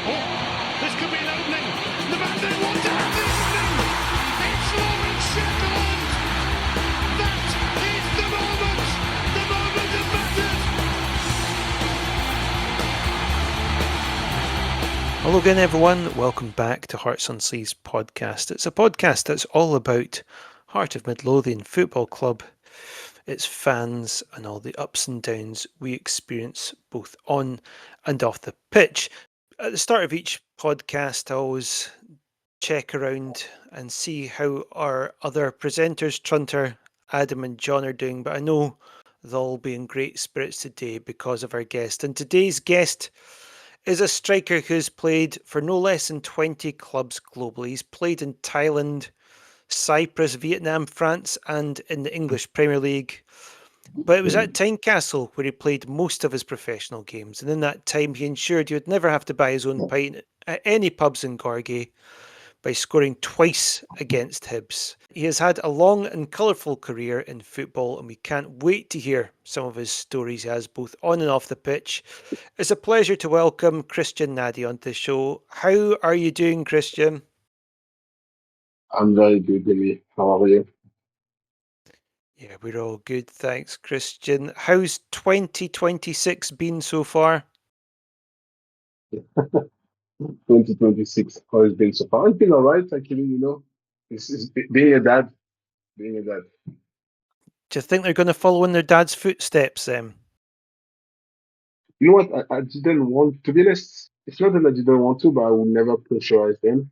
Oh, this could be an opening. The man didn't want to have the opening. It's Lawrence Shackleton. That is the moment. The moment that matters. Hello again, everyone. Welcome back to Hearts on Sleeves podcast. It's a podcast that's all about Heart of Midlothian Football Club, its fans, and all the ups and downs we experience both on and off the pitch. At the start of each podcast, I always check around and see how our other presenters, Trunter, Adam, and John, are doing. But I know they'll all be in great spirits today because of our guest. And today's guest is a striker who's played for no less than 20 clubs globally. He's played in Thailand, Cyprus, Vietnam, France, and in the English Premier League. But it was at Tynecastle where he played most of his professional games, and in that time he ensured he would never have to buy his own pint at any pubs in Gorgie by scoring twice against Hibs. He has had a long and colourful career in football, and we can't wait to hear some of his stories he has both on and off the pitch. It's a pleasure to welcome Christian Nade onto the show. How are you doing, Christian? I'm very good, Billy. How are you? Yeah, we're all good, thanks, Christian. How's 2026 been so far? 2026, how it's been so far? It's been all right, actually, It's being a dad, being a dad. Do you think they're going to follow in their dad's footsteps then? You know what? I didn't want, to be honest, it's not that I didn't want to, but I would never pressurize them.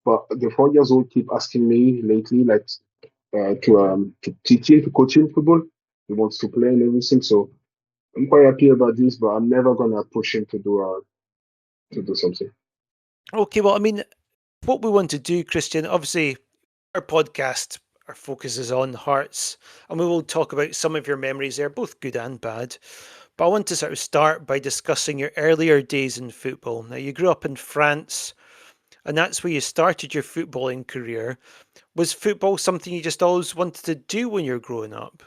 But the 4 years old keep asking me lately, like, to teach him, to coach him football. He wants to play and everything. So I'm quite happy about this, but I'm never gonna push him to do something. Okay, well, I mean, what we want to do, Christian, obviously, our podcast, our focus is on Hearts, and we will talk about some of your memories there, both good and bad. But I want to sort of start by discussing your earlier days in football. Now, you grew up in France, and that's where you started your footballing career. Was football something you just always wanted to do when you were growing up?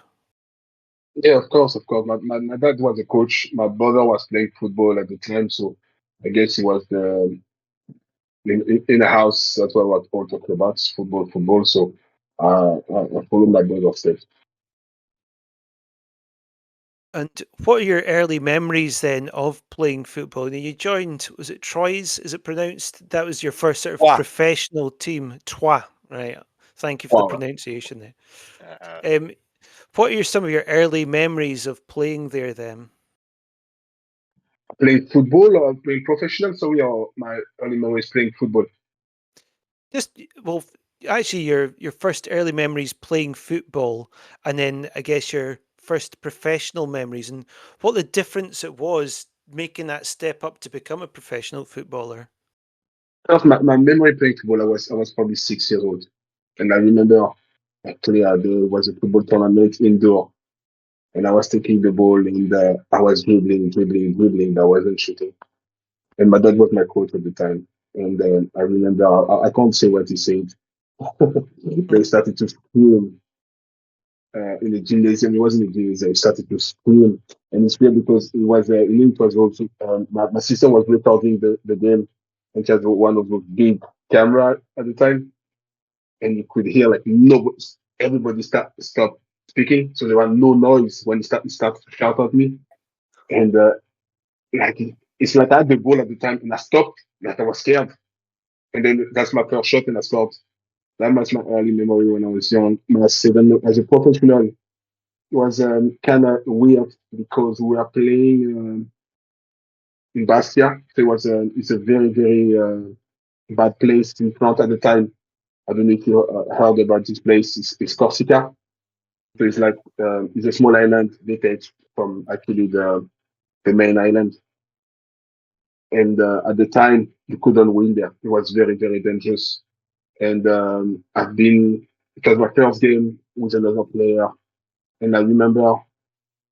Yeah, of course, of course. My dad was a coach. My brother was playing football at the time, so I guess he was in the house. That's what we're all talking about, football, football. So I followed my brother's steps. And what are your early memories then of playing football? Now you joined, was it Troyes? Is it pronounced? That was your first sort of Wow, professional team, Troyes, right? Thank you for the wow. pronunciation there. What are some of your early memories of playing there then? Playing football or playing professional? Sorry, or my early memories playing football. Just well, actually, your first early memories playing football, and then I guess your first professional memories, and what the difference it was making that step up to become a professional footballer. My memory playing football, I was probably 6 years old, and I remember actually there was a football tournament indoor, and I was taking the ball and I was dribbling. I wasn't shooting. And my dad was my coach at the time. And I remember, I can't say what he said. They started to scream in the gymnasium. It wasn't a gymnasium. They started to scream. And it's weird because it was also, my sister was recording the game. And she had one of those big camera at the time. And you could hear like nobody, everybody stop speaking. So there was no noise when he started to shout at me. And like, it's like I had the ball at the time and I stopped. Like I was scared. And then that's my first shot and I stopped. That was my early memory when I was young. My second, as a professional, it was kind of weird because we were playing in Bastia. So it's a very, very bad place in France at the time. I don't know if you heard about this place. It's Corsica. So it's like, it's a small island detached from actually the main island. And at the time, you couldn't win there. It was very, very dangerous. And it was my first game with another player. And I remember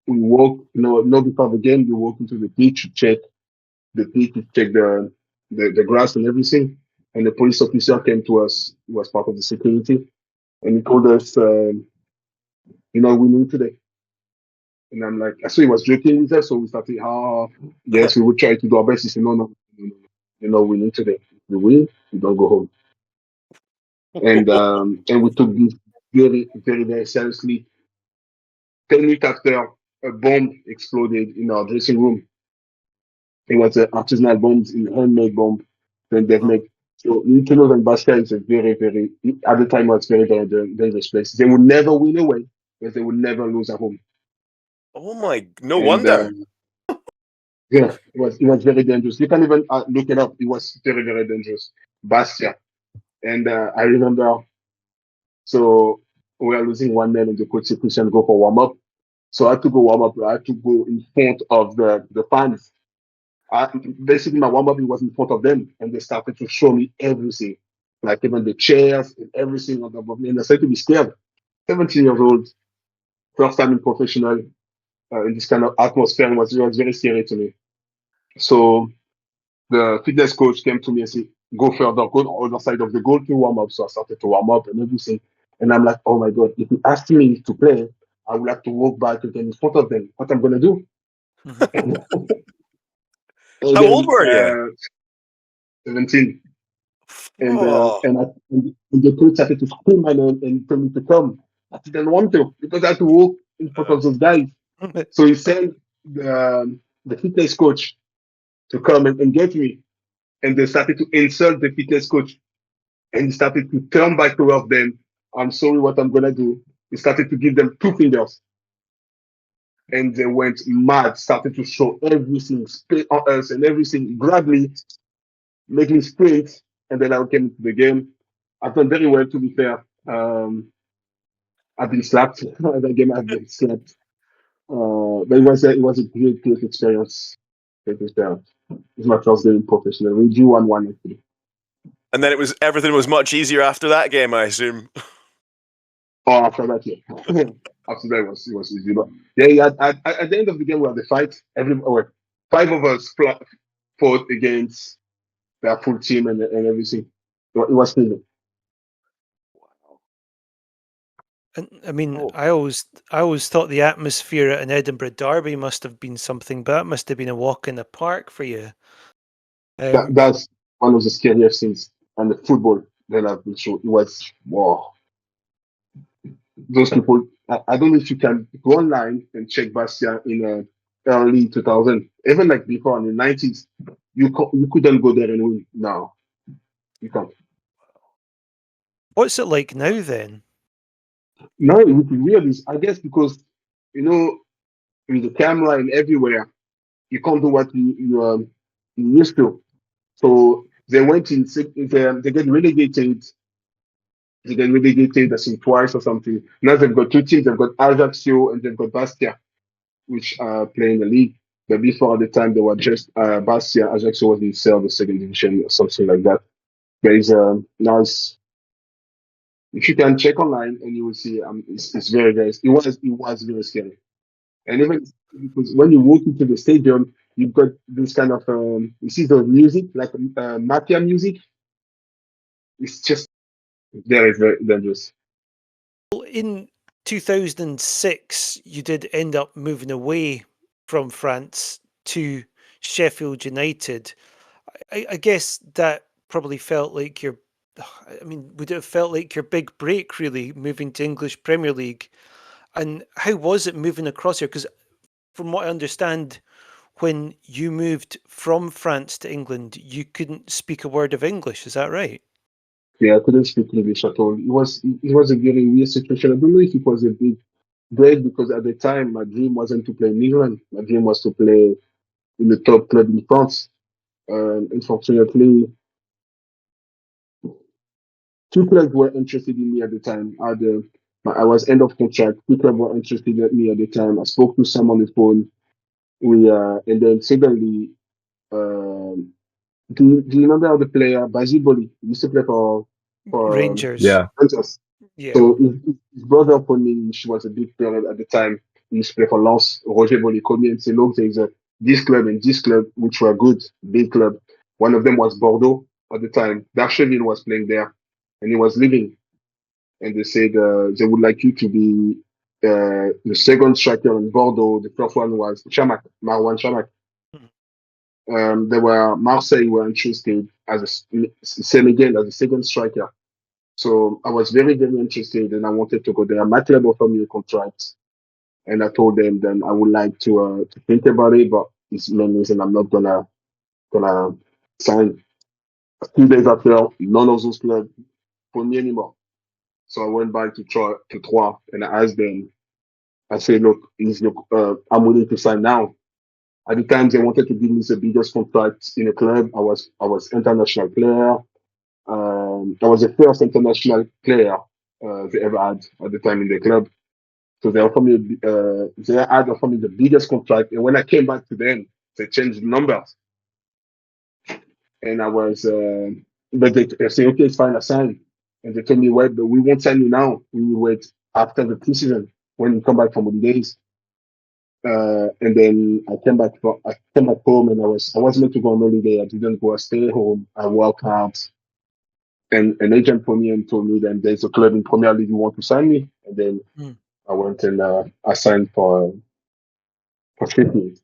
we walked, not before the game, we walked into the pitch to check the pitch, to check the grass and everything. And the police officer came to us, he was part of the security, and he told us, we knew today. And I saw he was joking with us, so we started, yes, we would try to do our best. He said, no, no, no, no. you're not winning today. If you win, you don't go home. And we took this very, very, very seriously. 10 minutes after, a bomb exploded in our dressing room. It was an artisanal bomb, a handmade bomb. Then they've Wow. made. So Mykonos and Bastia is a very, very, at the time, it was very, very dangerous place. They would never win away, but they would never lose at home. Oh my! No And wonder. yeah, it was very dangerous. You can even look it up. It was very, very dangerous. Bastia. And I remember, so we are losing 1-0 and the coach said, Christian, go for warm up. So I had to go warm up. I had to go in front of the fans. Basically, my warm up was in front of them, and they started to show me everything, like even the chairs and everything on top of me. And I started to be scared. 17 years old, first time in professional in this kind of atmosphere, it was very scary to me. So the fitness coach came to me and said, go further, go on the other side of the goal to warm up. So I started to warm up and everything. And I'm like, oh my God, if you ask me to play, I would have to walk back again in front of them. What I'm going to do? And How old then were you? 17. And, Oh, and the coach started to scream my name and tell me to come. I didn't want to because I had to walk in front of those guys. So he sent the fitness coach to come and get me. And they started to insult the fitness coach. And he started to turn back towards them. I'm sorry, what I'm going to do. He started to give them 2 fingers. And they went mad, started to show everything, spit on us and everything, grab me, make me sprint. And then I came into the game. I've done very well, to be fair. I've been slapped. The game I've been slapped. But it was a great, great experience. Great experience. It's my first game in professional. We drew 1-1 actually. and then everything was much easier after that game, I assume. Oh, after that, yeah. After that, it was easy. But yeah, at the end of the game, we had the fight. Five of us fought against their full team and everything. So it was crazy. And I mean, Oh. I always thought the atmosphere at an Edinburgh derby must have been something, but that must have been a walk in the park for you. That's one of the scariest things. And the football that I've been shown, it was, wow. Those people, I don't know if you can go online and check Bastia in early 2000, even like before in the 90s. You couldn't go there and win. No, you can't. What's it like now then? No, it would be weird. I guess because with the camera and everywhere, you can't do what you used to. So they went in. They get relegated. They get relegated, I think, twice or something. Now they've got two teams. They've got Ajaccio and they've got Bastia, which play in the league. But before at the time, they were just Bastia. Ajaccio was in the second division or something like that. But now if you can check online and you will see, it's very, very. It was very scary. And even because when you walk into the stadium, you've got this kind of you see the music like mafia music. It's just very, very dangerous. Well, in 2006, you did end up moving away from France to Sheffield United. I guess that probably felt like your. I mean, would it have felt like your big break, really, moving to English Premier League? And how was it moving across here? Because from what I understand, when you moved from France to England, you couldn't speak a word of English. Is that right? Yeah, I couldn't speak English at all. It was a very weird situation. I don't know if it was a big break because at the time my dream wasn't to play in England. My dream was to play in the top club in France. Unfortunately, two clubs were interested in me at the time. I was end of contract. Two clubs were interested in me at the time. I spoke to some on the phone. And then suddenly, um, do you remember the player Basiboli? He used to play for Rangers. Yeah. Rangers. Yeah. So his brother phoned me, which was a big player at the time. He used to play for Lens. Roger Boli called me and said, look, there's this club and this club, which were good, big club. One of them was Bordeaux at the time. Darcheville was playing there and he was leaving. And they said they would like you to be the second striker in Bordeaux. The first one was Chamak, Marwan Chamak. There were Marseille were interested same again as a second striker. So I was very, very interested and I wanted to go there. My club offered me a contract and I told them then I would like to think about it, but it's main reason I'm not gonna sign. A few days after, none of those clubs for me anymore. So I went back to Troyes and I asked them, I said, look, I'm willing to sign now. At the time, they wanted to give me the biggest contract in the club. I was international player. I was the first international player they ever had at the time in the club. So they had offered me the biggest contract. And when I came back to them, they changed the numbers. And but they said, okay, it's fine, I sign. And they told me, wait, but we won't sign you now. We will wait after the preseason when you come back from holidays. And then I came back home and I was meant to go on holiday. I didn't go. I stayed home. I worked hard. And an agent phoned me and told me that there's a club in Premier League who want to sign me. And then I went and I signed for Sheffield.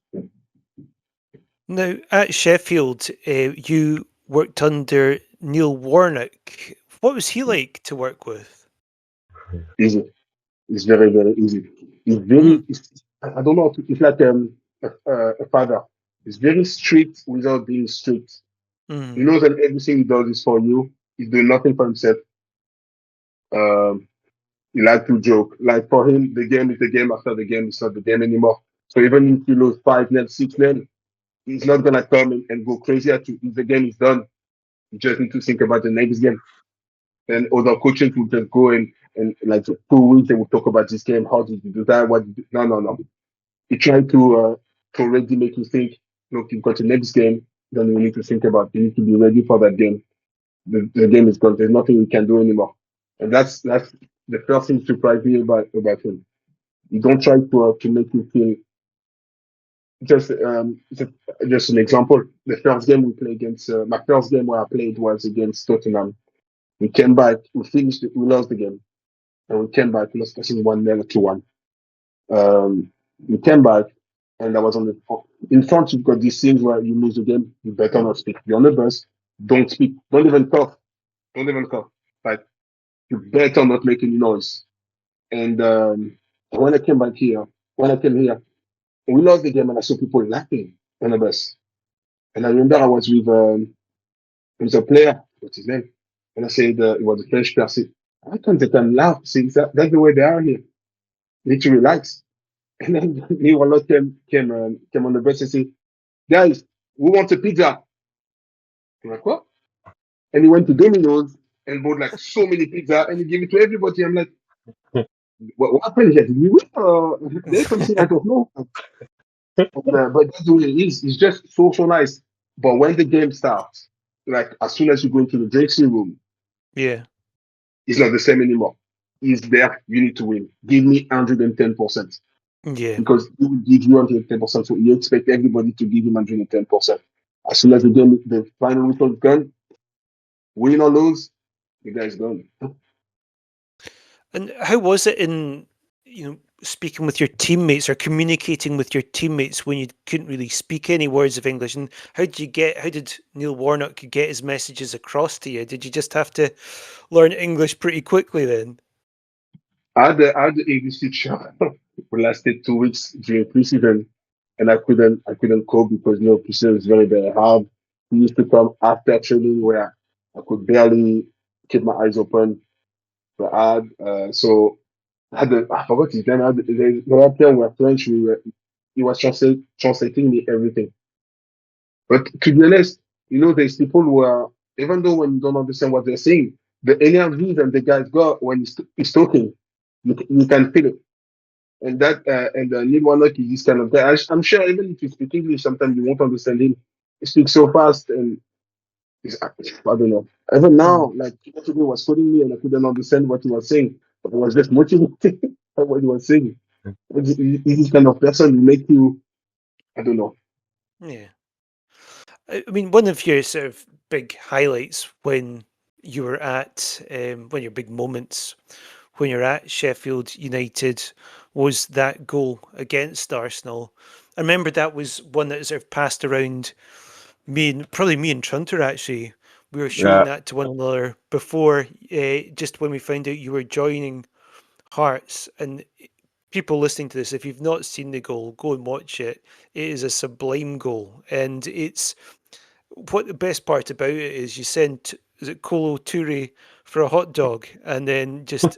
Now, at Sheffield, you worked under Neil Warnock. What was he like to work with? Easy. It's very, very easy. I don't know. It's like a father. He's very strict without being strict. He knows that everything he does is for you. He's doing nothing for himself. He likes to joke. Like for him, the game is the game. After the game, it's not the game anymore. So even if you lose 5-0, 6-0, he's not gonna come and go crazy at you. If the game is done, you just need to think about the next game. And other coaches will just go and like 2 weeks they will talk about this game. How did you do that? What? No, no, no. He tried to already make you think. Look, you've got the next game. Then you need to think about. You need to be ready for that game. The game is gone. There's nothing we can do anymore. And that's the first thing surprised me about him. You don't try to make you feel just just an example. The first game we played against my first game where I played was against Tottenham. We came back, we lost the game, and we came back, lost I think 1-0 or 2-1. We came back, and I was in front. You've got these things where you lose the game, you better not speak. You're on the bus, don't speak, don't even cough, don't even cough. Like you better not make any noise. And when I came back here, when I came here, we lost the game, and I saw people laughing on the bus. And I remember I was with a player, what's his name? And I said it was a French player. I said, how come they can laugh? See, that's the way they are here. They need to relax. And then me one lot came on the bus and said, guys, we want a pizza. I'm like, what? And he went to Domino's and bought like so many pizza and he gave it to everybody. I'm like, what happened here? Did we win? There's something I don't know. But that's the way it is. It's just so nice. But when the game starts, like as soon as you go into the dressing room, Yeah. it's not the same anymore. He's there. You need to win. Give me 110%. Yeah. Because he will give you 110%. So you expect everybody to give him 110%. As soon as the final whistle is gone, win or lose, the guy's gone. And how was it in, speaking with your teammates or communicating with your teammates when you couldn't really speak any words of English? And how did Neil Warnock get his messages across to you? Did you just have to learn English pretty quickly then? I had the English teacher who lasted 2 weeks during preseason, and I couldn't cope because preseason is very, very hard. He used to come after training where I could barely keep my eyes open. But so I forgot his name. The other player were French. He was translating me everything. But to be honest, there's people who are, even though when you don't understand what they're saying, the energy that the guys got when he's talking, you can feel it. And Neil Warnock is this kind of guy. I'm sure even if you speak English, sometimes you won't understand him. He speaks so fast and I don't know. Even now, like yesterday was calling me and I couldn't understand what he was saying, but I was just motivated by what he was saying. He's this kind of person who make you, I don't know. Yeah. I mean, one of your sort of big highlights when you were at, one of your big moments when you're at Sheffield United was that goal against Arsenal. I remember that was one that sort of passed around probably me and Trunter actually, we were showing that to one another before, just when we found out you were joining Hearts. And people listening to this, if you've not seen the goal, go and watch it. It is a sublime goal, and it's what the best part about it is. You send is it Kolo Toure for a hot dog, and then just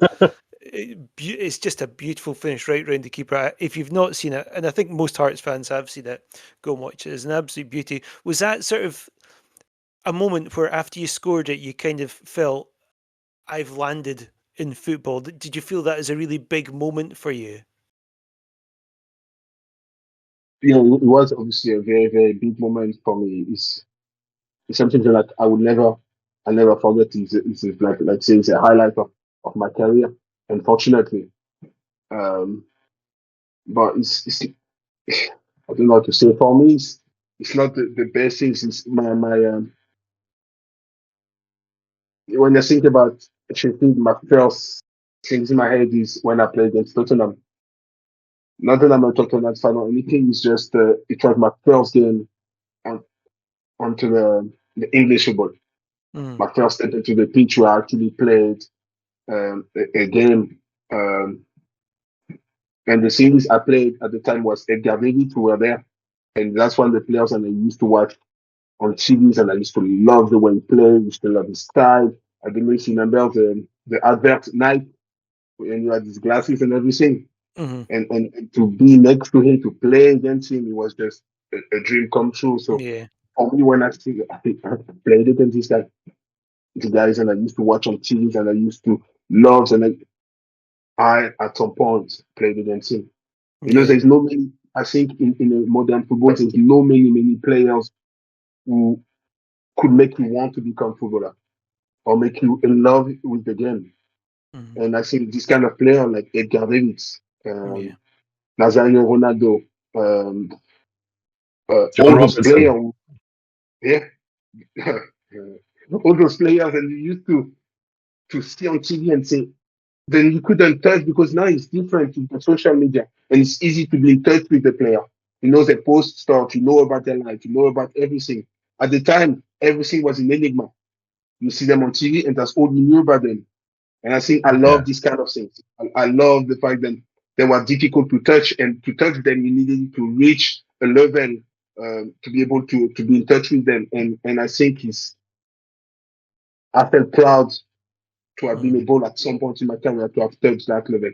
it's just a beautiful finish right round the keeper. If you've not seen it, and I think most Hearts fans have seen it, go and watch it. It's an absolute beauty. Was that sort of a moment where after you scored it, you kind of felt, I've landed in football? Did you feel that as a really big moment for you? You know, it was obviously a very, very big moment for me. It's something that I never forget. It's like saying it's a highlight of my career, unfortunately. Um, but I don't know what to say. For me, it's not the best thing. Since my when I think about Sheffield, my first things in my head is when I played against Tottenham. Not that I'm a Tottenham fan or anything. It's just it was my first game on, onto the English football. Mm, My first step into the pitch where I actually played a game. And the series I played at the time was Edgar David, who were there. And that's one of the players that I used to watch on TVs, and I used to love the way he played, used to love his style. I don't know if you remember the advert night when you had his glasses and everything. hmm And to be next to him, to play against him, it was just a dream come true. So Yeah, for me, when I played against this guy, the guys and I used to watch on TVs and I used to love, and I at some point played against him. You know, yeah, there's no many. I think in a modern football, there's no many players who could make you want to become footballer or make you in love with the game. hmm And I think this kind of player like Edgar Davids, yeah, Nazario Ronaldo, um, John all those Robinson. players, yeah, all those players, and you used to see on TV and say, then you couldn't touch because now it's different with the social media and it's easy to be in touch with the player. You know the post stuff, you know about their life, you know about everything. At the time, everything was an enigma. You see them on TV and that's all you knew about them. And I think I Yeah. love these kind of things. I love the fact that they were difficult to touch, and to touch them, you needed to reach a level to be able to be in touch with them. And I think I felt proud to have been hmm able at some point in my career to have touched that level.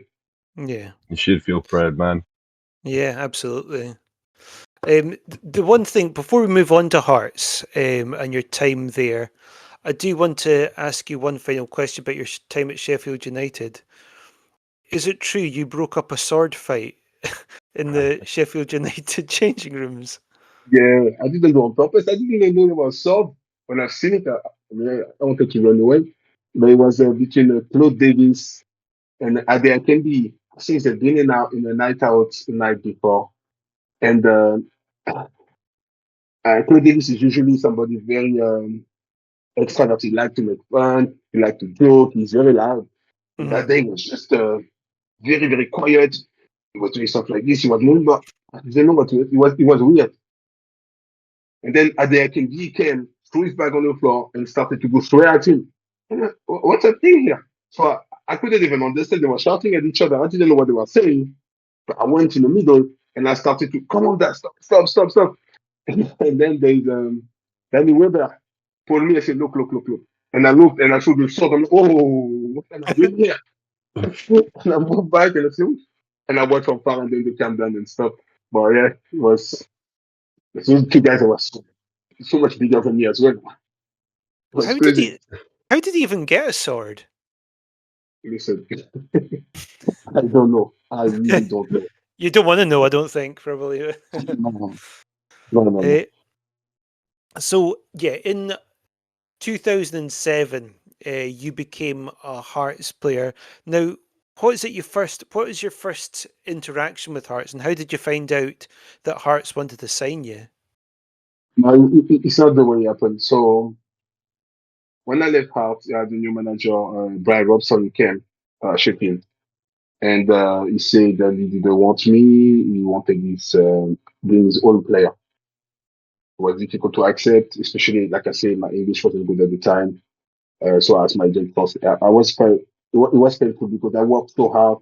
yeah, You should feel proud, man. yeah, absolutely. The one thing before we move on to Hearts and your time there, I do want to ask you one final question about your time at Sheffield United. Is it true you broke up a sword fight in the Sheffield United changing rooms? Yeah, I didn't do it on purpose. I didn't even know it was solved. When I've seen it, I wanted to run away. But it was between Claude Davis and Ade Akendi. I think they've been in a night out the night before. And Claude Davis is usually somebody very extrovert. He like to make fun. He like to joke. He's very loud. And Hmm that day was just very, very quiet. He was doing stuff like this. He was moving, but I didn't know what it was weird. And then Ade Akendi came, threw his bag on the floor, and started to go straight at him. And what's happening here? So I couldn't even understand. They were shouting at each other. I didn't know what they were saying. But I went in the middle and I started to come on that stop. And then Danny Weber pulled me and said, look. And I looked and I showed the sword. I'm like, oh, what am I doing here? And I moved back and I said, and I watched from far and then they came down and stuff. But yeah, it was those two guys that were so much bigger than me as well. It was How did crazy. he? How did he even get a sword? Listen, I don't know. I really don't know. You don't want to know, I don't think, probably. No. Eh, so yeah, in 2007, you became a Hearts player. Now, what was your first interaction with Hearts, and how did you find out that Hearts wanted to sign you? No, it's not the way it happened. So when I left Hearts, the new manager, Brian Robson, came, Sheffield. And he said that he didn't want me. He wanted his own player. was difficult to accept, especially, like I said, my English wasn't good at the time. So I asked my agent first. I was quite, it was painful because I worked so hard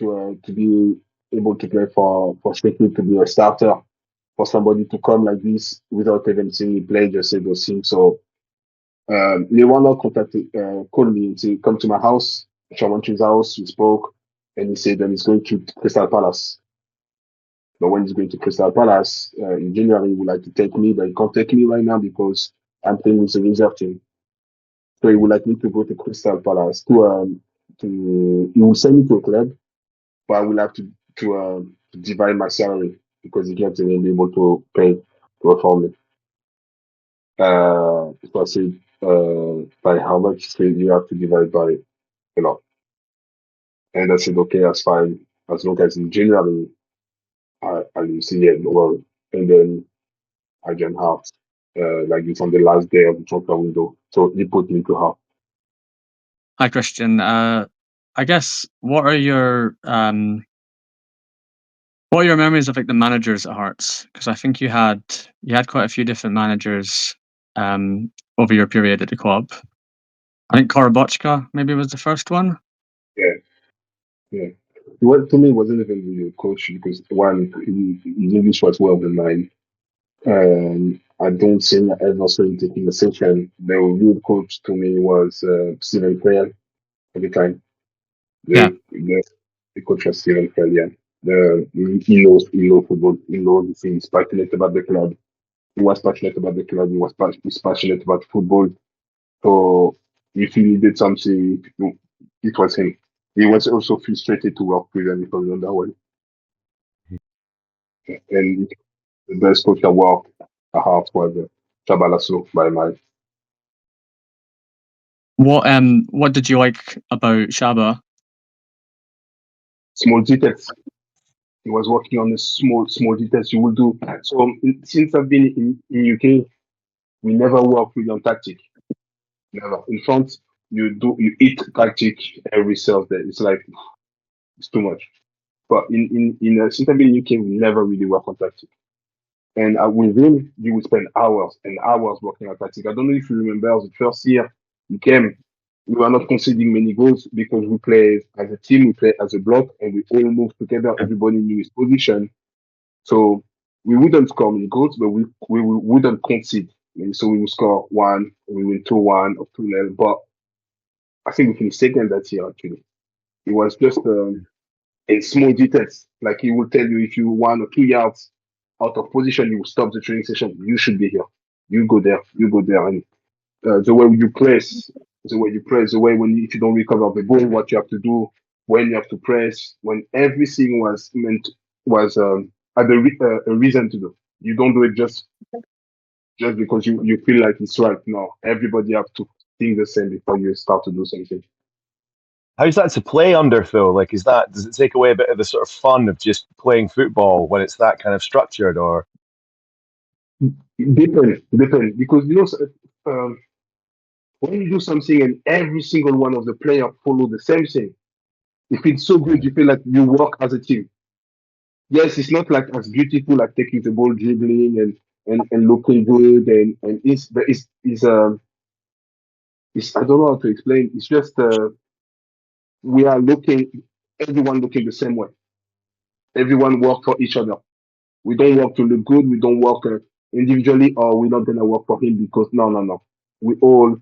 to be able to play for Celtic, to be a starter, for somebody to come like this without even seeing me play, just say those things. So Lewandowski called me and said, come to my house. So I went to his house, we spoke, and he said that he's going to Crystal Palace. But when he's going to Crystal Palace in January, he would like to take me, but he can't take me right now because I'm playing with the reserve team. So he would like me to go to Crystal Palace he will send me to a club, but I will have to divide my salary because he can't even be able to pay to afford me. So I said, by how much? He said, you have to divide by, and I said, okay, that's fine. As long as in January, I will see it. Well, and then I joined half, like it's on the last day of the transfer window. So he put me to half. Hi, Christian. I guess what are your memories of like the managers at Hearts? Because I think you had quite a few different managers over your period at the club. I think Korobochka maybe was the first one. Yeah. Well, to me, it wasn't even really a coach because one, his English was well than mine. I don't think I ever saw him taking a session. The real coach to me was Stephen Crane at the time. Yeah. The coach was Stephen Crane, yeah. He knows football. He knows the thing. He's passionate about the club. He was passionate about the club. He's passionate about football. So if he needed something, it was him. He was also frustrated to work with him because on that one. And the best coach I worked I have was Chabalasso by my What did you like about Shaba? small details. He was working on the small details you will do. So since I've been in UK, we never work really on tactic. Never. In France, you eat tactic every Thursday. It's like it's too much. But since I've been in UK, we never really work on tactic. And with him, you would spend hours and hours working on tactic. I don't know if you remember the first year he came, we were not conceding many goals because we play as a team, we play as a block, and we all move together. Everybody knew his position. So we wouldn't score many goals, but we wouldn't concede. So we would score 1, we win 2-1 or 2-0. But I think we finished second that year, actually. It was just in small details. Like he will tell you if you 1 or 2 yards out of position, you will stop the training session. You should be here. You go there. And the way you press, the way if you don't recover the ball, what you have to do, when you have to press, when everything had a reason to do. You don't do it just because you feel like it's right. No, everybody have to think the same before you start to do something. How's that to play under, Phil? Like, does it take away a bit of the sort of fun of just playing football when it's that kind of structured, or? Depend, because when you do something and every single one of the players follow the same thing, if it's so good, you feel like you work as a team. Yes, it's not like as beautiful like taking the ball, dribbling and looking good and it's I don't know how to explain. It's just we are everyone looking the same way. Everyone work for each other. We don't work to look good. We don't work individually, or we're not gonna work for him because no. We all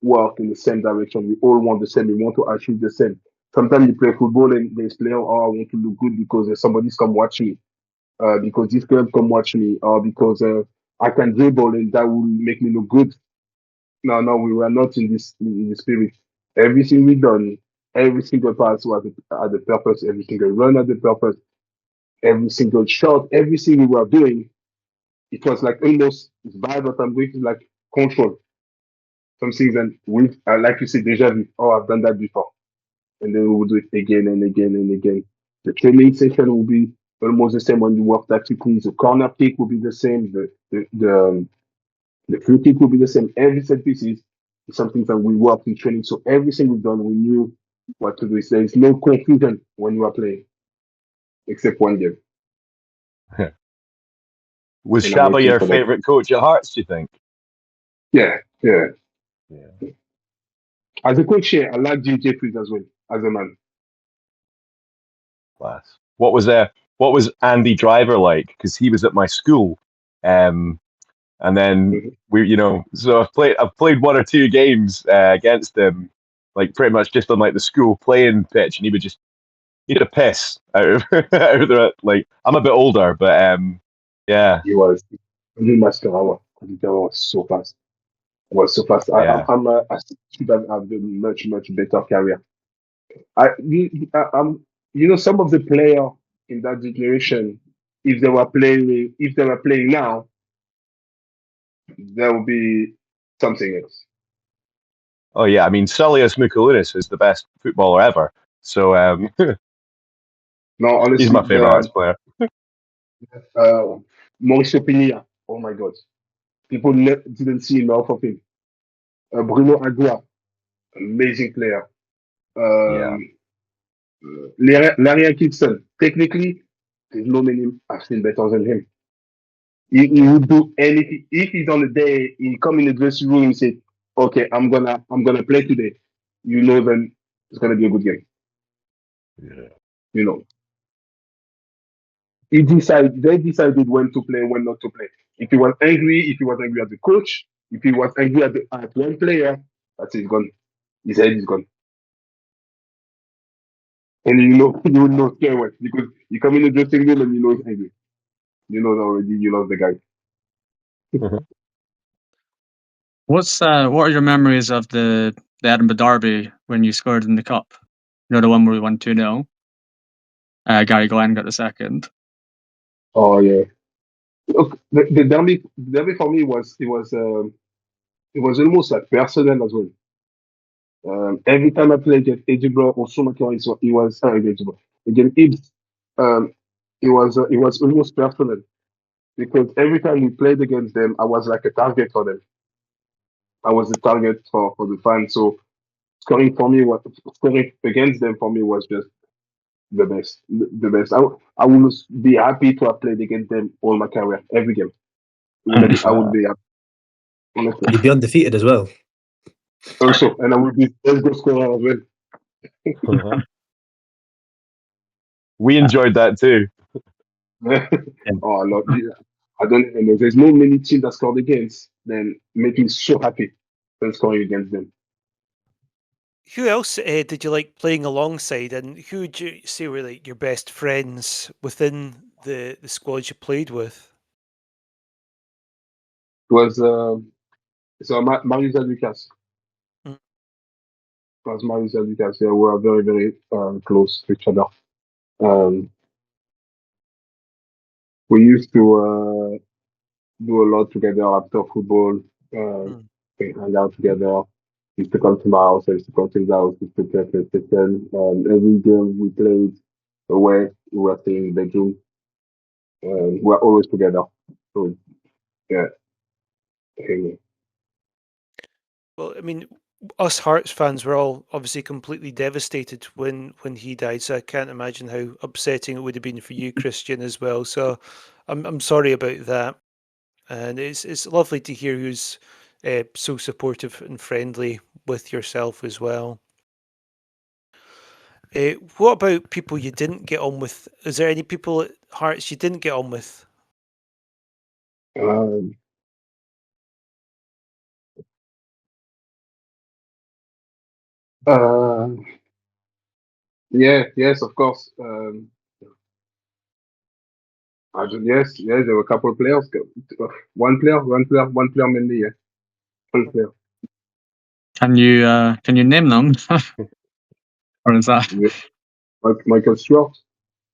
work in the same direction. We all want the same. We want to achieve the same. Sometimes you play football and there's player, I want to look good because somebody's come watch me. Because this girl come watch me, or because I can dribble and that will make me look good. No, we were not in the spirit. Everything we done, every single pass was at the purpose, every single run at the purpose, every single shot, everything we were doing, it was like almost it's bad, but I'm going to like control some things and with like you said, déjà vu. Oh, I've done that before. And then we will do it again and again and again. The training session will be almost the same when you work tactically. The corner kick will be the same. The free kick will be the same. Every set piece is something that we worked in training. So everything we've done, we knew what to do. There is no confusion when you are playing, except one game. Was and I'm Shabba waiting your for that. favourite coach at Hearts, do you think? Yeah, yeah. Yeah. As a coach here, I like Jim Jeffries as well as a man. Class. What was Andy Driver like? Because he was at my school, and then Mhm. so I've played one or two games against him, like pretty much just on like the school playing pitch, and he'd a piss out of out of the like. I'm a bit older, but yeah, He was Andy Mascarawa. Andy Mascarawa was so fast. Was so fast. yeah. I should have had a much better career. Some of the players in that generation, if they were playing now, there will be something else. Oh yeah, I mean Solius Mukulunis is the best footballer ever. So No, he's honestly, my favourite Hearts player. uh, Mauricio Pinilla. Oh my God, people didn't see enough of him. Bruno Agua, amazing player. Yeah. Um, Larry Atkinson, technically, there's no many I've seen better than him. He would do anything. If he's on the day, he come in the dressing room and say, "Okay, I'm gonna play today." You know, then it's gonna be a good game. Yeah. You know, they decided when to play, when not to play. If he was angry at the coach, if he was angry at one player, that's it, gone. His head is gone. And you will know straight away because you come in the dressing room and you know he's angry. You know already you lost the guy. What are your memories of the Edinburgh Derby when you scored in the cup? You know, the one where we won 2-0. Gary Glenn got the second. Oh yeah. Look, the derby for me it was almost like personal as well. Every time I played against Edinburgh or Schumacher, it was Edinburgh. Against Ibs, um, it was almost personal because every time we played against them, I was like a target for them. I was a target for the fans. So scoring against them for me was just the best. The best. I would be happy to have played against them all my career, every game. I would be happy, honestly. You'd be undefeated as well. Also, and I would be best goal scorer as well. We enjoyed that too. Oh, a lot. Yeah. I don't even know. There's no many teams that scored against then make me so happy when scoring against them. Who else did you like playing alongside, and who would you say were like your best friends within the squads you played with? It was Marius Lucas. Mm. It was Marius Lucas. Yeah, we were very close to each other. Um, we used to do a lot together after football. Mm. We hang out together. He used to come to my house. I used to come to his house. We used to play PlayStation. Every game we played away, we were staying in the bedroom. We were always together. So yeah. Anyway. Well, I mean, us Hearts fans were all obviously completely devastated when he died. So I can't imagine how upsetting it would have been for you, Christian, as well. So I'm sorry about that. And it's lovely to hear who's so supportive and friendly with yourself as well. What about people you didn't get on with? Is there any people at Hearts you didn't get on with? Um, uh, yes, of course. Yes, there were a couple of players. One player mainly. Yeah, one player. Can you name them? Or is that Yeah. Michael Stewart.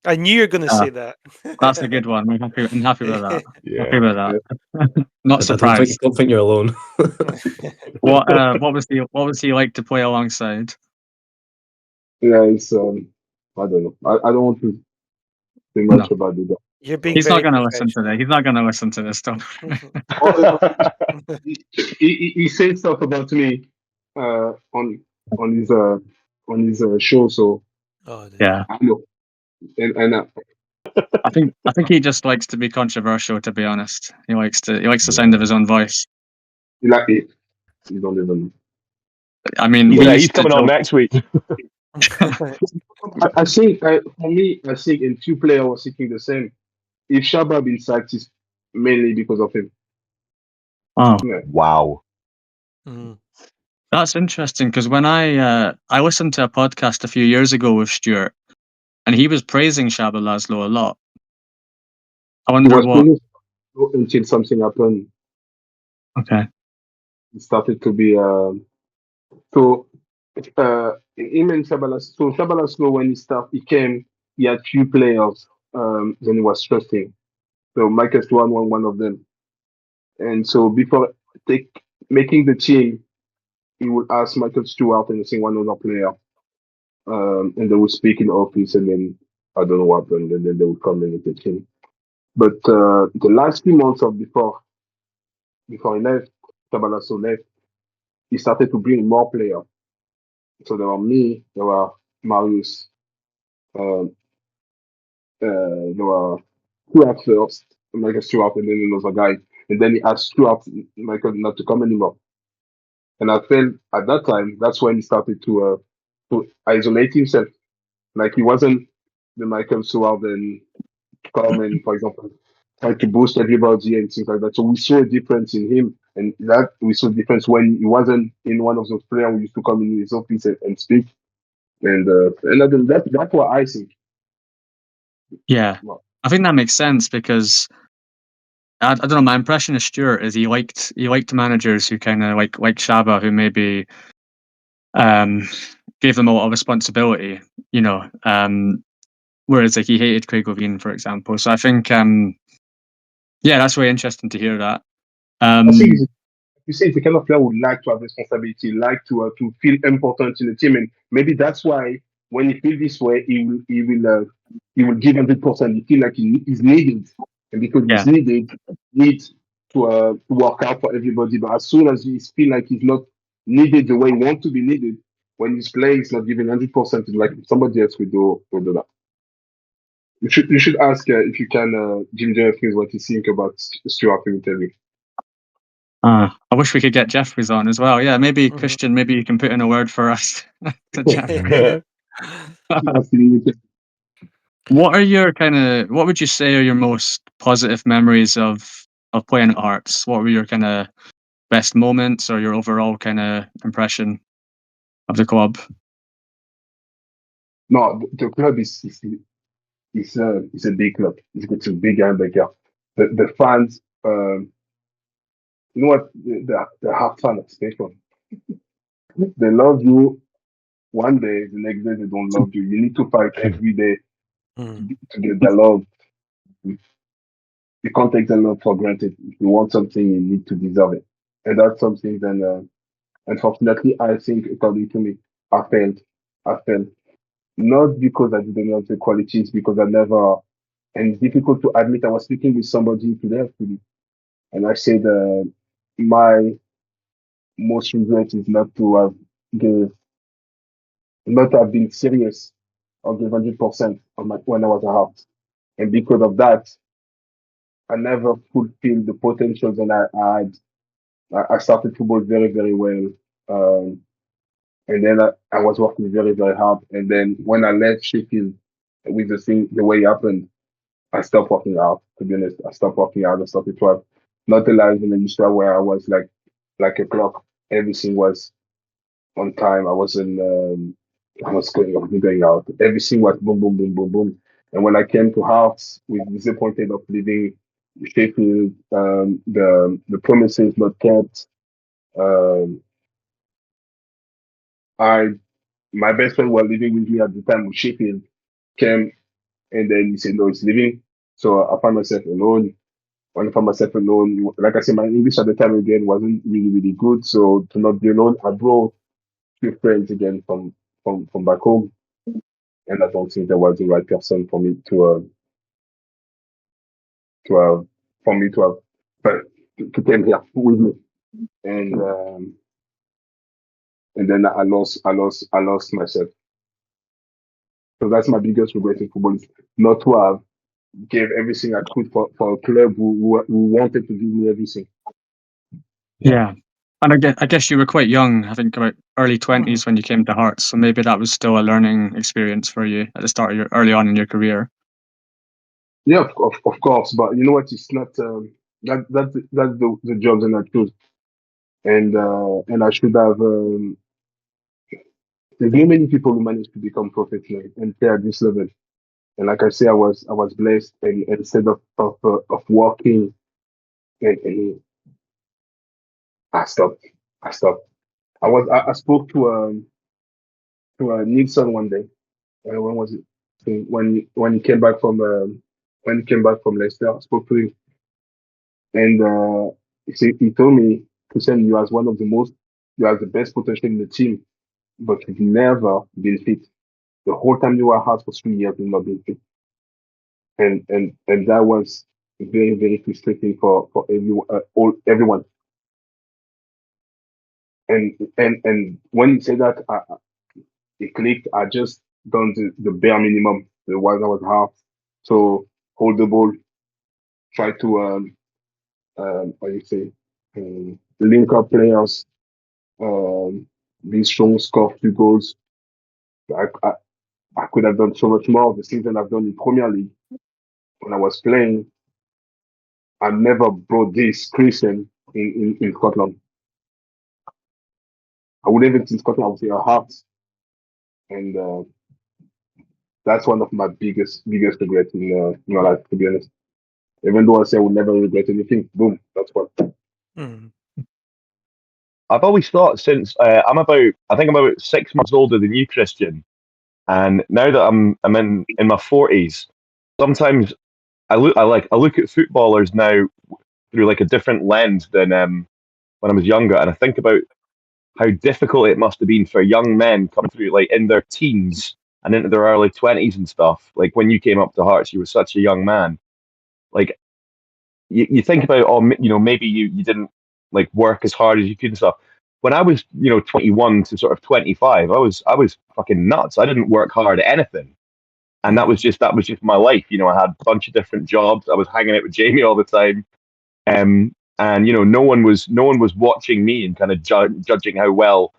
I knew you were going to say that. that's a good one. I'm happy with that. Yeah. Happy with that. Not surprised. Don't think you're alone. What was he like to play alongside? Yeah, it's I don't know. I don't want to say No. much about it. You're being He's very not gonna listen to professional. that. He's not gonna listen to this stuff. Oh, he said stuff about me on his show, so Oh, Yeah. I know. And I think he just likes to be controversial. To be honest, he likes the sound of his own voice. Like it. You don't even. I mean, we He's used to coming on joke. next week. I think for me, I think in few players was thinking the same. If Shaba been sacked, it's mainly because of him. Oh, Yeah. Wow. Mm. that's interesting because when I listened to a podcast a few years ago with Stuart, and he was praising Shaba Laszlo a lot. I It wonder was what. pretty slow until something happened. Okay. It started to be so. Him and Shabalas. So Shabalas, when he came, he had few players. Then he was trusting. So Michael Stewart was one of them. And so before making the team, he would ask Michael Stewart and say one other player. And they would speak in office, and then I don't know what happened, and then they would come in with the team. But the last few months of before he left, Tabalasso left, he started to bring more players. So there were me, there were Marius, um, there were Stuart first, Michael Stewart, and then another guy. And then he asked Stuart, Michael, not to come anymore. And I felt at that time, that's when he started to isolate himself. Like he wasn't the Michael Stewart and come and, for example, try to boost everybody and things like that. So we saw a difference in him, and that we saw a difference when he wasn't in one of those players who used to come in his office and speak. And that's what I think. Yeah, Well, I think that makes sense because I don't know. My impression of Stuart is he liked managers who kind of like Shaba, who maybe gave them a lot of responsibility. You know, whereas like he hated Craig O'Vean, for example. So I think yeah, that's really interesting to hear that. I think you say it's the kind of player who like to have responsibility, like to feel important in the team, and maybe that's why when he feels this way, he will give 100%. He feel like he is needed, and because he's Yeah, needed, needs to work out for everybody. But as soon as he feel like he's not needed the way he wants to be needed, when he's playing, he's not giving 100%. It's like somebody else will do that. You should ask if you can Jim Jeffries what he think about Stuart in interview. I wish we could get Jeffries on as well. Yeah, maybe Mhm. Christian, maybe you can put in a word for us to Jeffries. Ask him in interview. What would you say are your most positive memories of playing at Hearts? What were your kind of best moments or your overall kind of impression of the club? No, the club is a big club. It's a big hamburger. The fans, you know what? The half fun are special. They love you one day, the next day they don't love you. You need to fight every day Mm. to get the love. You can't take the love for granted. If you want something, you need to deserve it. And that's something then, unfortunately, I think, according to me, I failed. I failed. Not because I didn't have the qualities, because I never, and it's difficult to admit. I was speaking with somebody today, actually, and I said, my most regret is give, not have been serious or give 100% on when I was a heart. And because of that, I never fulfilled the potential that I had. I started football very, very well. Um, and then I was working very, very hard. And then when I left Sheffield with the way it happened, I stopped working out. To be honest, I stopped working out. I started to have not a life in the industry where I was like a clock. Everything was on time. I was going out. Everything was boom, boom, boom, boom, boom. And when I came to Hearts, with disappointed of leaving Sheffield, the promises not kept. Um, I my best friend was living with me at the time with Sheffield came, and then he said no, he's leaving. So I found myself alone. When I found myself alone, like I said, my English at the time again wasn't really, really good. So to not be alone, I brought few friends again from back home, and I don't think there was the right person for me to have for me to have but to come here with me. And then I lost myself. So that's my biggest regret in football is not to have gave everything I could for a club who wanted to give me everything. Yeah. And I guess you were quite young, I think about early 20s when you came to Hearts, so maybe that was still a learning experience for you at the start of early on in your career. Yeah, of course, but you know what? It's not that's the job that I chose, and I should have. There's not many people who manage to become professional and play at this level. And like I say, I was blessed, and instead of working, and I stopped. I stopped. I spoke to Nilsson one day. When was it? So when he came back from Leicester, I spoke to him, and he told me, Christian, you have the best potential in the team, but you've never been fit. The whole time you were out for 3 years, you've not been fit, and that was very very frustrating for everyone. And when he said that, it clicked. I just done the bare minimum, the one I was half. So hold the ball, try to how you say, link up players, um, be strong, score 2 goals. I I could have done so much more. The season I've done in Premier League when I was playing, I never brought this Christian in Scotland. I would even in Scotland, I would say a heart, and that's one of my biggest regrets in my life, to be honest. Even though I say I would never regret anything, boom, that's what. Mm. I've always thought since I think I'm about 6 months older than you, Christian, and now that I'm in my 40s, sometimes I look at footballers now through like a different lens than when I was younger, and I think about how difficult it must have been for young men coming through like in their teens and into their early 20s and stuff. Like when you came up to Hearts, you were such a young man. Like you think about, oh, maybe you didn't like work as hard as you could and stuff. When I was 21 to sort of 25, I was fucking nuts. I didn't work hard at anything, and that was just my life. I had a bunch of different jobs. I was hanging out with Jamie all the time, and no one was watching me and kind of judging how well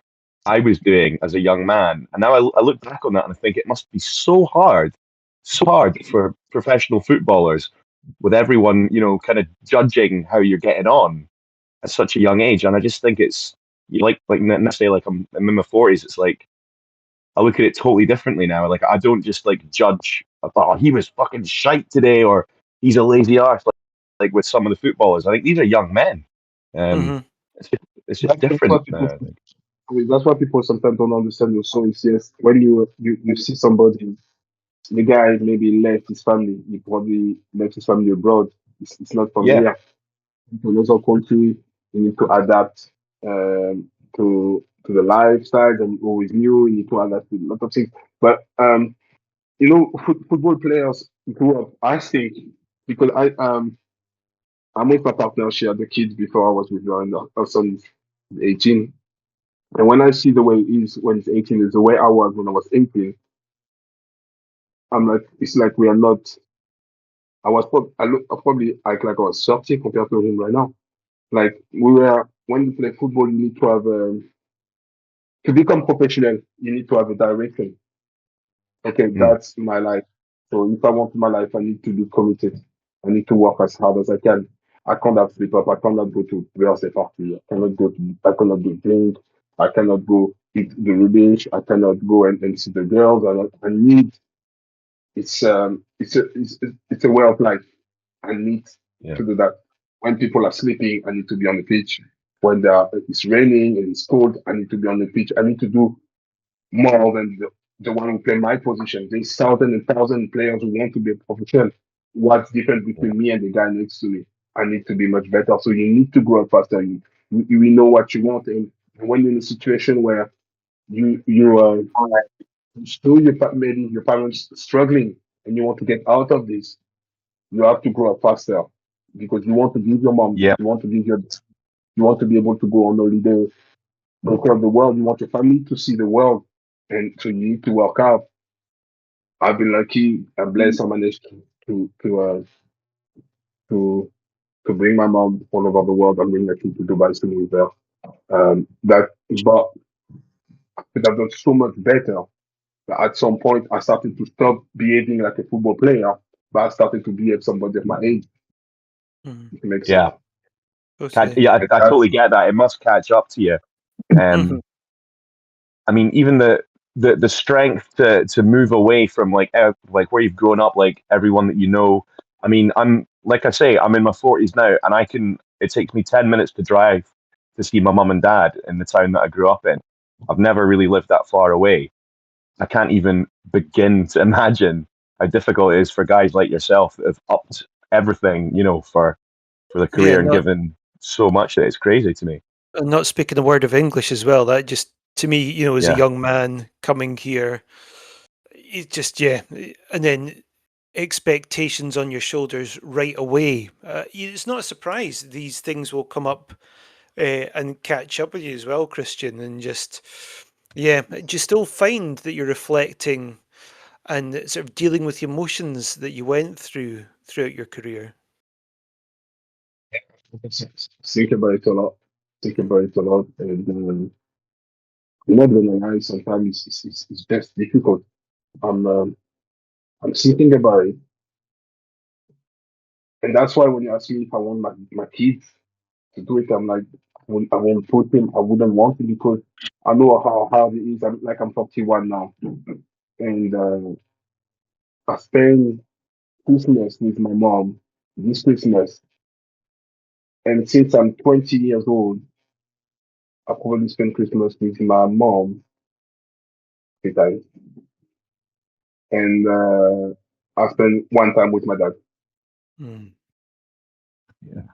I was doing as a young man. And now I look back on that and I think it must be so hard for professional footballers with everyone, kind of judging how you're getting on at such a young age. And I just think it's like let's say like I'm in my 40s. It's like I look at it totally differently now. Like I don't just like judge. Oh, he was fucking shite today, or he's a lazy arse. Like with some of the footballers, I think these are young men. Um, Mm-hmm. it's just That's what different. people. I mean, that's why people sometimes don't understand your soul. Is yes, when you see somebody, the guy maybe left his family, he probably left his family abroad. It's not from Yeah, here. To another country, you need to adapt to the lifestyle and always new. You need to adapt to a lot of things. But football players grew up. I think because I'm with my partner. She had the kids before I was with her, and her son is 18. And when I see the way he is when he's 18 is the way I was when I was 18, I'm like, it's like we are not. I probably act like I was 30 compared to him right now. Like we were when you play football, you need to have to become professional. You need to have a direction. Okay, mm, that's my life. So if I want my life, I need to be committed. I need to work as hard as I can. I can't have sleep up. I cannot go to birthday party. I cannot do drink. I cannot go eat the rubbish. I cannot go and see the girls. I need, it's a way of life. I need yeah, to do that. When people are sleeping, I need to be on the pitch. When it's raining and it's cold, I need to be on the pitch. I need to do more than the one who play my position. There's thousands and thousands of players who want to be a professional. What's different yeah, between me and the guy next to me? I need to be much better. So you need to grow up faster. You know what you want, and when you're in a situation where you show maybe your parents struggling and you want to get out of this, you have to grow up faster because you want to give your mom, yeah, you want to you want to be able to go on holiday, go across the world. You want your family to see the world, and so you need to work out. I've been lucky and blessed. I managed to to bring my mom all over the world and bring her to Dubai to live there. But I could have done so much better. At some point, I started to stop behaving like a football player, but I started to behave somebody of my age. Mhm. If it makes Yeah. sense. Totally. Yeah, I And that's totally get that. It must catch up to you. I mean, even the strength to move away from like where you've grown up, like everyone that you know. I mean, I'm like I say, I'm in my 40s now, and I can. It takes me 10 minutes to drive to see my mum and dad in the town that I grew up in. I've never really lived that far away. I can't even begin to imagine how difficult it is for guys like yourself that have upped everything, for the Yeah, career and given so much that it's crazy to me. not speaking a word of English as well. That just, to me, as a Yeah. young man coming here, it just, yeah. And then expectations on your shoulders right away. It's not a surprise these things will come up and catch up with you as well, Christian. And just, yeah, do you still find that you're reflecting and sort of dealing with the emotions that you went through throughout your career? think about it a lot. Think about it a lot, and I'm not gonna lie. Sometimes it's just difficult. I'm thinking about it, and that's why when you ask me if I want my kids to do it, I'm like, I won't put them. I wouldn't want to because I know how hard it is. I'm 41 now, and I spent Christmas with my mom this Christmas, and since I'm 20 years old, I probably spent Christmas with my mom 3 times, and I spent one time with my dad. Mm.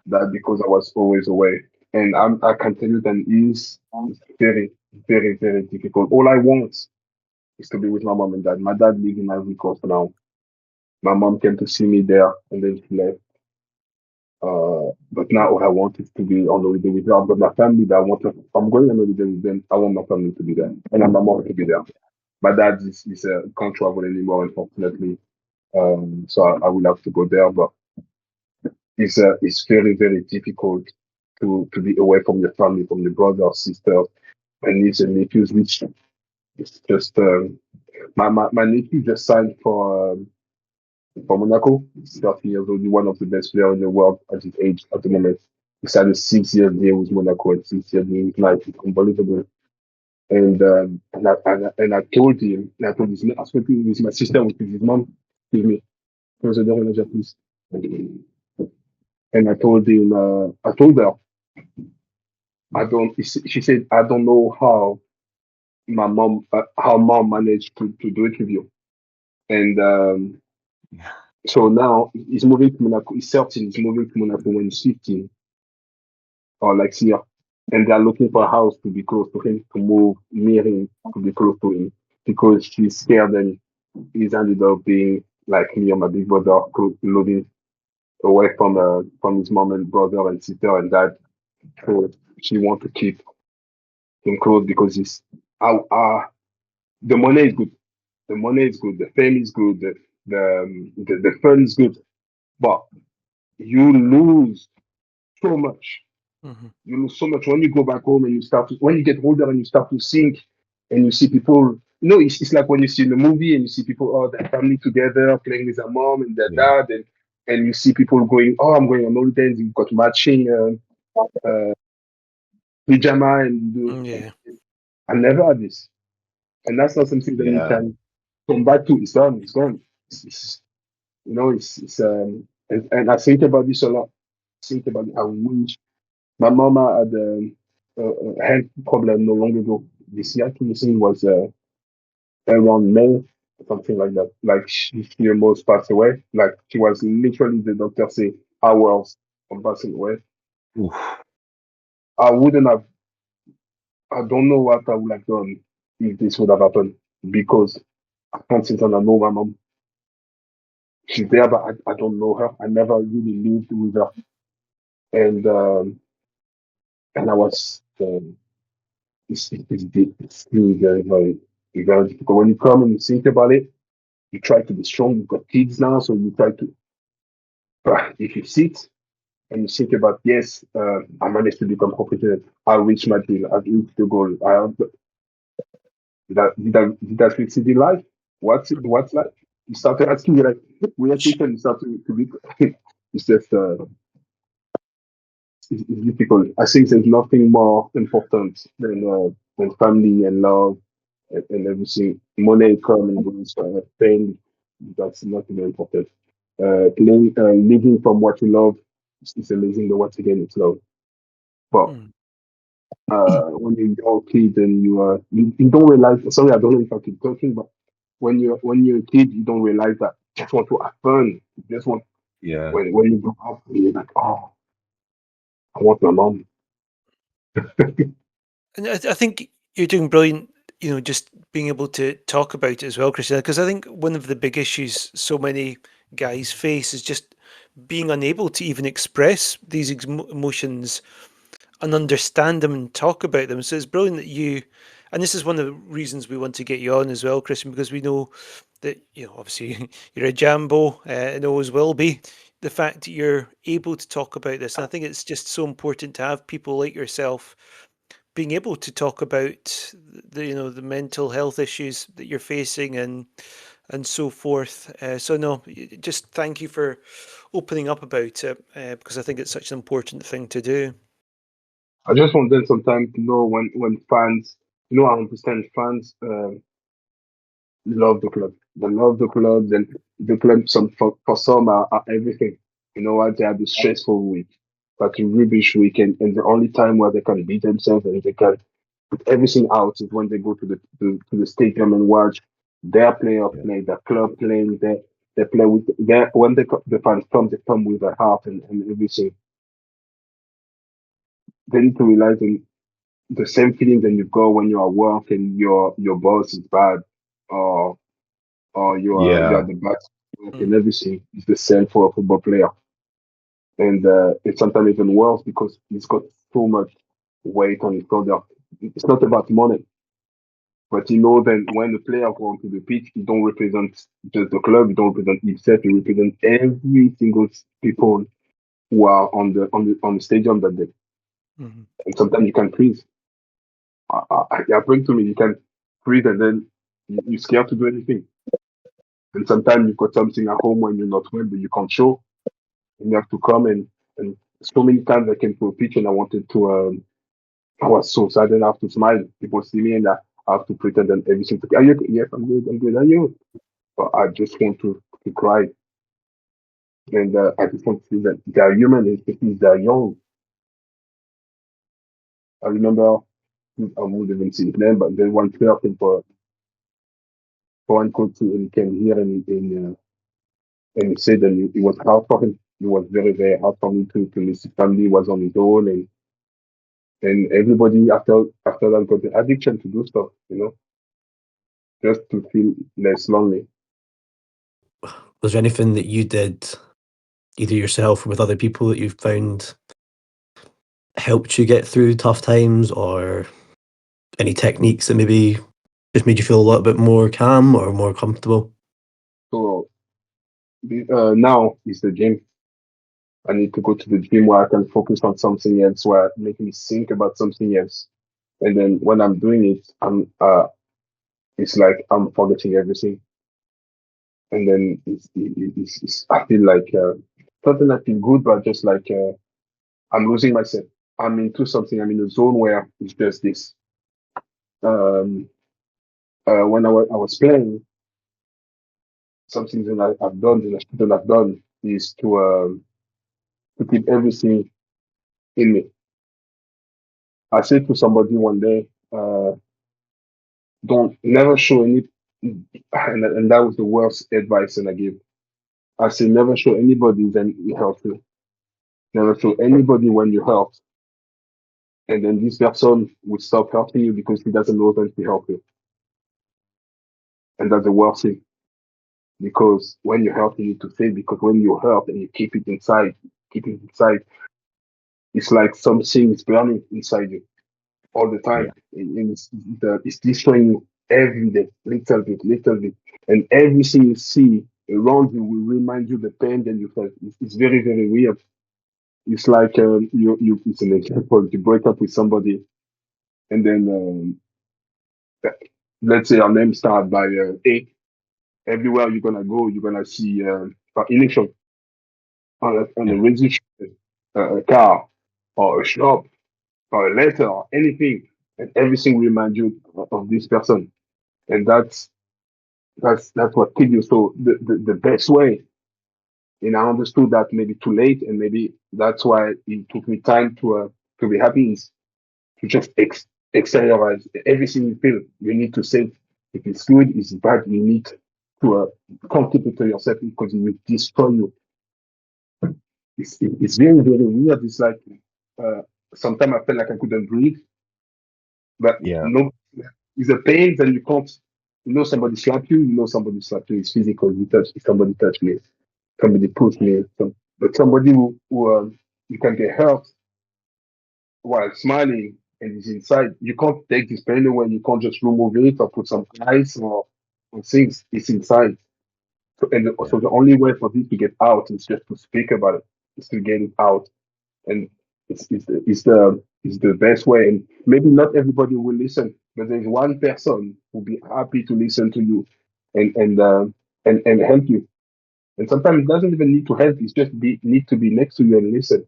That because I was always away, and I can tell you that is very, very, very difficult. All I want is to be with my mom and dad. My dad lives in Ivory Coast now. My mom came to see me there, and then she left. But now all I want is to be on holiday with them. I've got my family that I want to. If I'm going on holiday with them, I want my family to be there, and I want my mom to be there. My dad can't travel anymore, unfortunately. So I will have to go there, but it's very, very difficult to be away from your family, from your brother or sister and nieces and nephews, which is just my nephew just signed for Monaco. He's 30 years old, one of the best players in the world at his age at the moment. He signed a 6 year deal with Monaco and 6 year deal with Nike. It's unbelievable. And I told him, and I told his I spoke with my sister, with his mom, excuse me, close the door, manager, please. And I told her, she said, I don't know how mom managed to do it with you. And so now he's moving to Monaco. He's 13. He's moving to Monaco when he's 15 or like year. And they're looking for a house to be close to him, to move near him, to be close to him, because she's scared and he's ended up being like me or my big brother, living away from his mom and brother and sister and dad. So she wants to keep him close because the money is good. The money is good. The fame is good. The fun is good. But you lose so much. Mhm. You lose so much when you go back home and when you get older and you start to think and you see people. It's like when you see in the movie and you see people, their family together playing with their mom and their Yeah. dad, and you see people going, I'm going on holidays. You've got matching pajama Yeah. I never had this, and that's not something that you Yeah. can come back to. It's done. It's gone. And I think about this a lot. Think about it. I wish my mama had a health problem no long ago. This year, I think it was around May, something like that. Like she almost passed away. Like she was literally, the doctor say, hours from passing away. Oof. I wouldn't have. I don't know what I would have done if this would have happened because I can't sit down and know my mom. She's there, but I don't know her. I never really lived with her, and I was it's really very, very, very difficult. When you come and you think about it, you try to be strong. You've got kids now, so you try to But if you sit and you think about, yes, I managed to become professional, I reached my deal, I've reached the goal, I have did that succeed in life? What's life? You start to asking, like, weird question, you start to be, it's just, it's difficult. I think there's nothing more important than family and love and everything. Money come and goes, pain, that's not very important. Living from what you love is amazing, but once again, it's love. But Mm. when you're a young kid and you don't realize. Sorry, I don't know if I keep talking, but when you're a kid, you don't realize that you just want to have fun. You just want Yeah. when you grow up, you're like, oh, I want my mom. And I think you're doing brilliant, just being able to talk about it as well, Christina, because I think one of the big issues so many guys face is just being unable to even express these emotions and understand them and talk about them. So it's brilliant that and this is one of the reasons we want to get you on as well, Christian, because we know that, obviously you're a jambo and always will be. The fact that you're able to talk about this, and I think it's just so important to have people like yourself being able to talk about the mental health issues that you're facing and so forth. So no, just thank you for opening up about it because I think it's such an important thing to do. I just want them sometimes to know when fans, I understand fans love the club. They love the club. Then the club, for some are everything. You know what? They have the stressful week, like a rubbish week, and the only time where they can beat themselves and they can put everything out is when they go to the stadium and watch their player Yeah. play, their club playing. They play with their when the fans come, they come with their heart and everything. They need to realize the same feeling that you go when you're at work and your boss is bad, or you're Yeah. at the back work and Mm. everything. It's the same for a football player, and it's sometimes even worse because he's got so much weight on his shoulder. It's not about money, but then when the player go onto the pitch, he don't represent just the club, he don't represent himself, he represent every single people who are on the stadium that day. Mhm. And sometimes you can freeze. It happened to me. You can freeze and then you're scared to do anything. And sometimes you've got something at home when you're not well, but you can't show, and you have to come and so many times I came to a pitch and I wanted to. I was so sad and I have to smile. People see me and I have to pretend and everything. Are you? Yes, I'm good. I'm good. Are you? But I just want to cry, and I just want to feel that they are human, and especially if they are young. I remember I won't even see his name, but then one player came for one coach and he came here and he said that it was hard for him. It was very, very hard for me to miss his family. He was on his own, and everybody after that got the addiction to do stuff, just to feel less lonely. Was there anything that you did, either yourself or with other people, that you found helped you get through tough times, or any techniques that maybe just made you feel a little bit more calm or more comfortable? So now is the gym. I need to go to the gym where I can focus on something else, where it make me think about something else. And then when I'm doing it, it's like I'm forgetting everything. And then I feel like something I feel good, but just like I'm losing myself. I'm into something. I'm in a zone where it's just this. Um, when I was playing, something that I've done that I shouldn't have done is to keep everything in me. I said to somebody one day, don't never show any, and that was the worst advice that I gave. I said never show anybody when you help you. Never show anybody when you help, and then this person will stop helping you because he doesn't know when to help you, and that's the worst thing. Because when you help, you need to say. Because when you help and you keep it inside, it's like something is burning inside you all the Yeah. time. And it's destroying you every day, little bit, and everything you see. around you will remind you the pain that you felt. It's very, very weird. It's like it's an example. You break up with somebody, and then let's say your name starts by A. Everywhere you're gonna go, you're gonna see initial on a registration, a car, or a shop, or a letter, or anything, and everything will remind you of this person, and that's what killed you. So the best way, and I understood that maybe too late, and maybe that's why it took me time to be happy, is to just exteriorize everything you feel. You need to say if it's good, it's bad. You need to can't keep it to yourself because it will destroy you. It's very, very weird. It's like uh, sometimes I felt like I couldn't breathe, but Yeah. no, it's a pain that you can't. You know, somebody slap you. You know, somebody slap you. It's physical. You touch somebody, touch me. Somebody push me. But somebody who you can get hurt while smiling and is inside. You can't take this pain away. You can't just remove it or put some ice or things. It's inside. So the only way for this to get out is just to speak about it. Is to get it out, and it's the best way. And maybe not everybody will listen, but there's one person who'll be happy to listen to you and help you. And sometimes it doesn't even need to help. It's just need to be next to you and listen.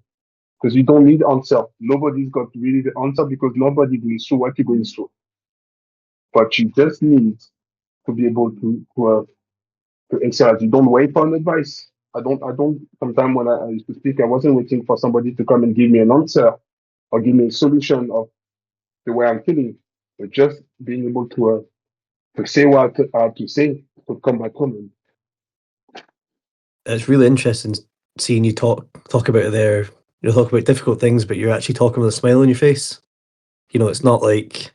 Because you don't need answer. Nobody's got really the answer because nobody goes through what you're going through. But you just need to be able to excel. You don't wait for an advice. I don't. Sometimes when I used to speak, I wasn't waiting for somebody to come and give me an answer or give me a solution of the way I'm feeling. But just being able to say what I have to say to come back home. It's really interesting seeing you talk about it there. You know, talk about difficult things, but you're actually talking with a smile on your face. You know, it's not like,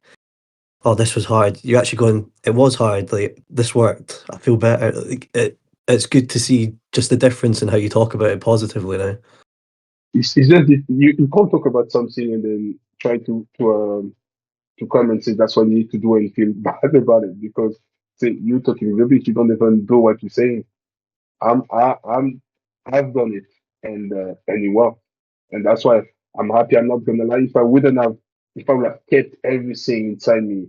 oh, this was hard. You're actually going, it was hard. Like, this worked. I feel better. Like, it's good to see just the difference in how you talk about it positively now. It's just you can't talk about something and then try to come and say that's what you need to do and feel bad about it because say you talking rubbish, you don't even do what you're saying. I've done it and it worked, and that's why I'm happy. I'm not gonna lie. If I would have kept everything inside me,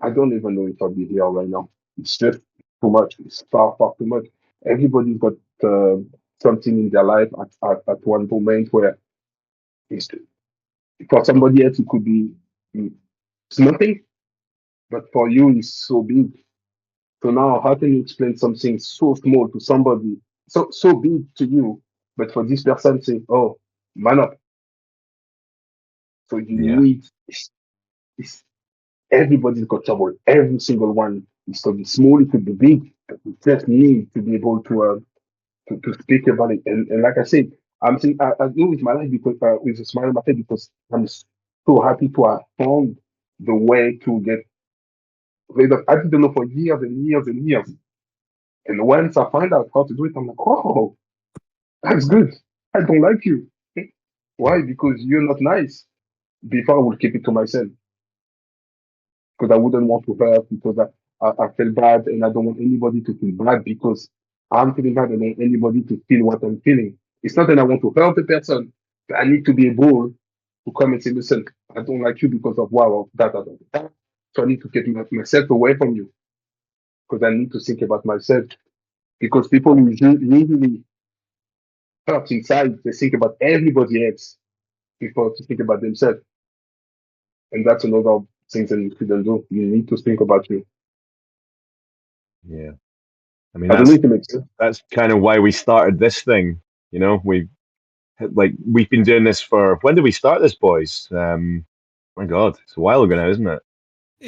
I don't even know if I'd be here right now. It's just too much. It's far, far too much. Everybody's got something in their life at one moment where it's, for somebody else it could be it's nothing, but for you it's so big. So now, how can you explain something so small to somebody, so big to you, but for this person say, "Oh, man up." So you Yeah. need. It's, everybody's got trouble. Every single one. It could be small, it could be big. But we just need to be able to speak about it. And like I said, I'm saying I do with my life because with a smile on my face because I'm so happy to have found the way to get rid of. I didn't know for years and years and years. And once I find out how to do it, I'm like, oh, that's good. I don't like you. Why? Because you're not nice. Before I would keep it to myself because I wouldn't want to hurt because I feel bad and I don't want anybody to feel bad because I'm feeling bad and I don't want anybody to feel what I'm feeling. It's not that I want to hurt the person, but I need to be able to come and say, listen, I don't like you because of wow, of that, that, that, that. So I need to get myself away from you because I need to think about myself because people usually hurt inside, they think about everybody else before to think about themselves. And that's another thing that you shouldn't do. You need to think about you. Yeah. I mean, I don't know if it makes sense. that's kind of why we started this thing. You know, we've been doing this for, when did we start this, boys? My God, it's a while ago now, isn't it?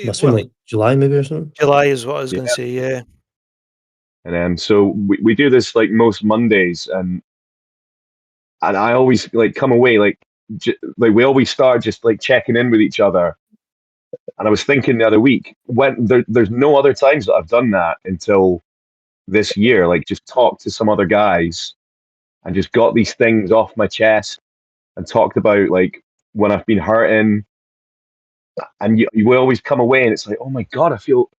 Must have been like July maybe or something. July is what I was Yeah. going to say. Yeah. And so we do this like most Mondays, and I always like come away like like we always start just like checking in with each other. And I was thinking the other week, when there's no other times that I've done that until this year, like just talked to some other guys and just got these things off my chest and talked about like when I've been hurting, and you will always come away and it's like, oh my God, I feel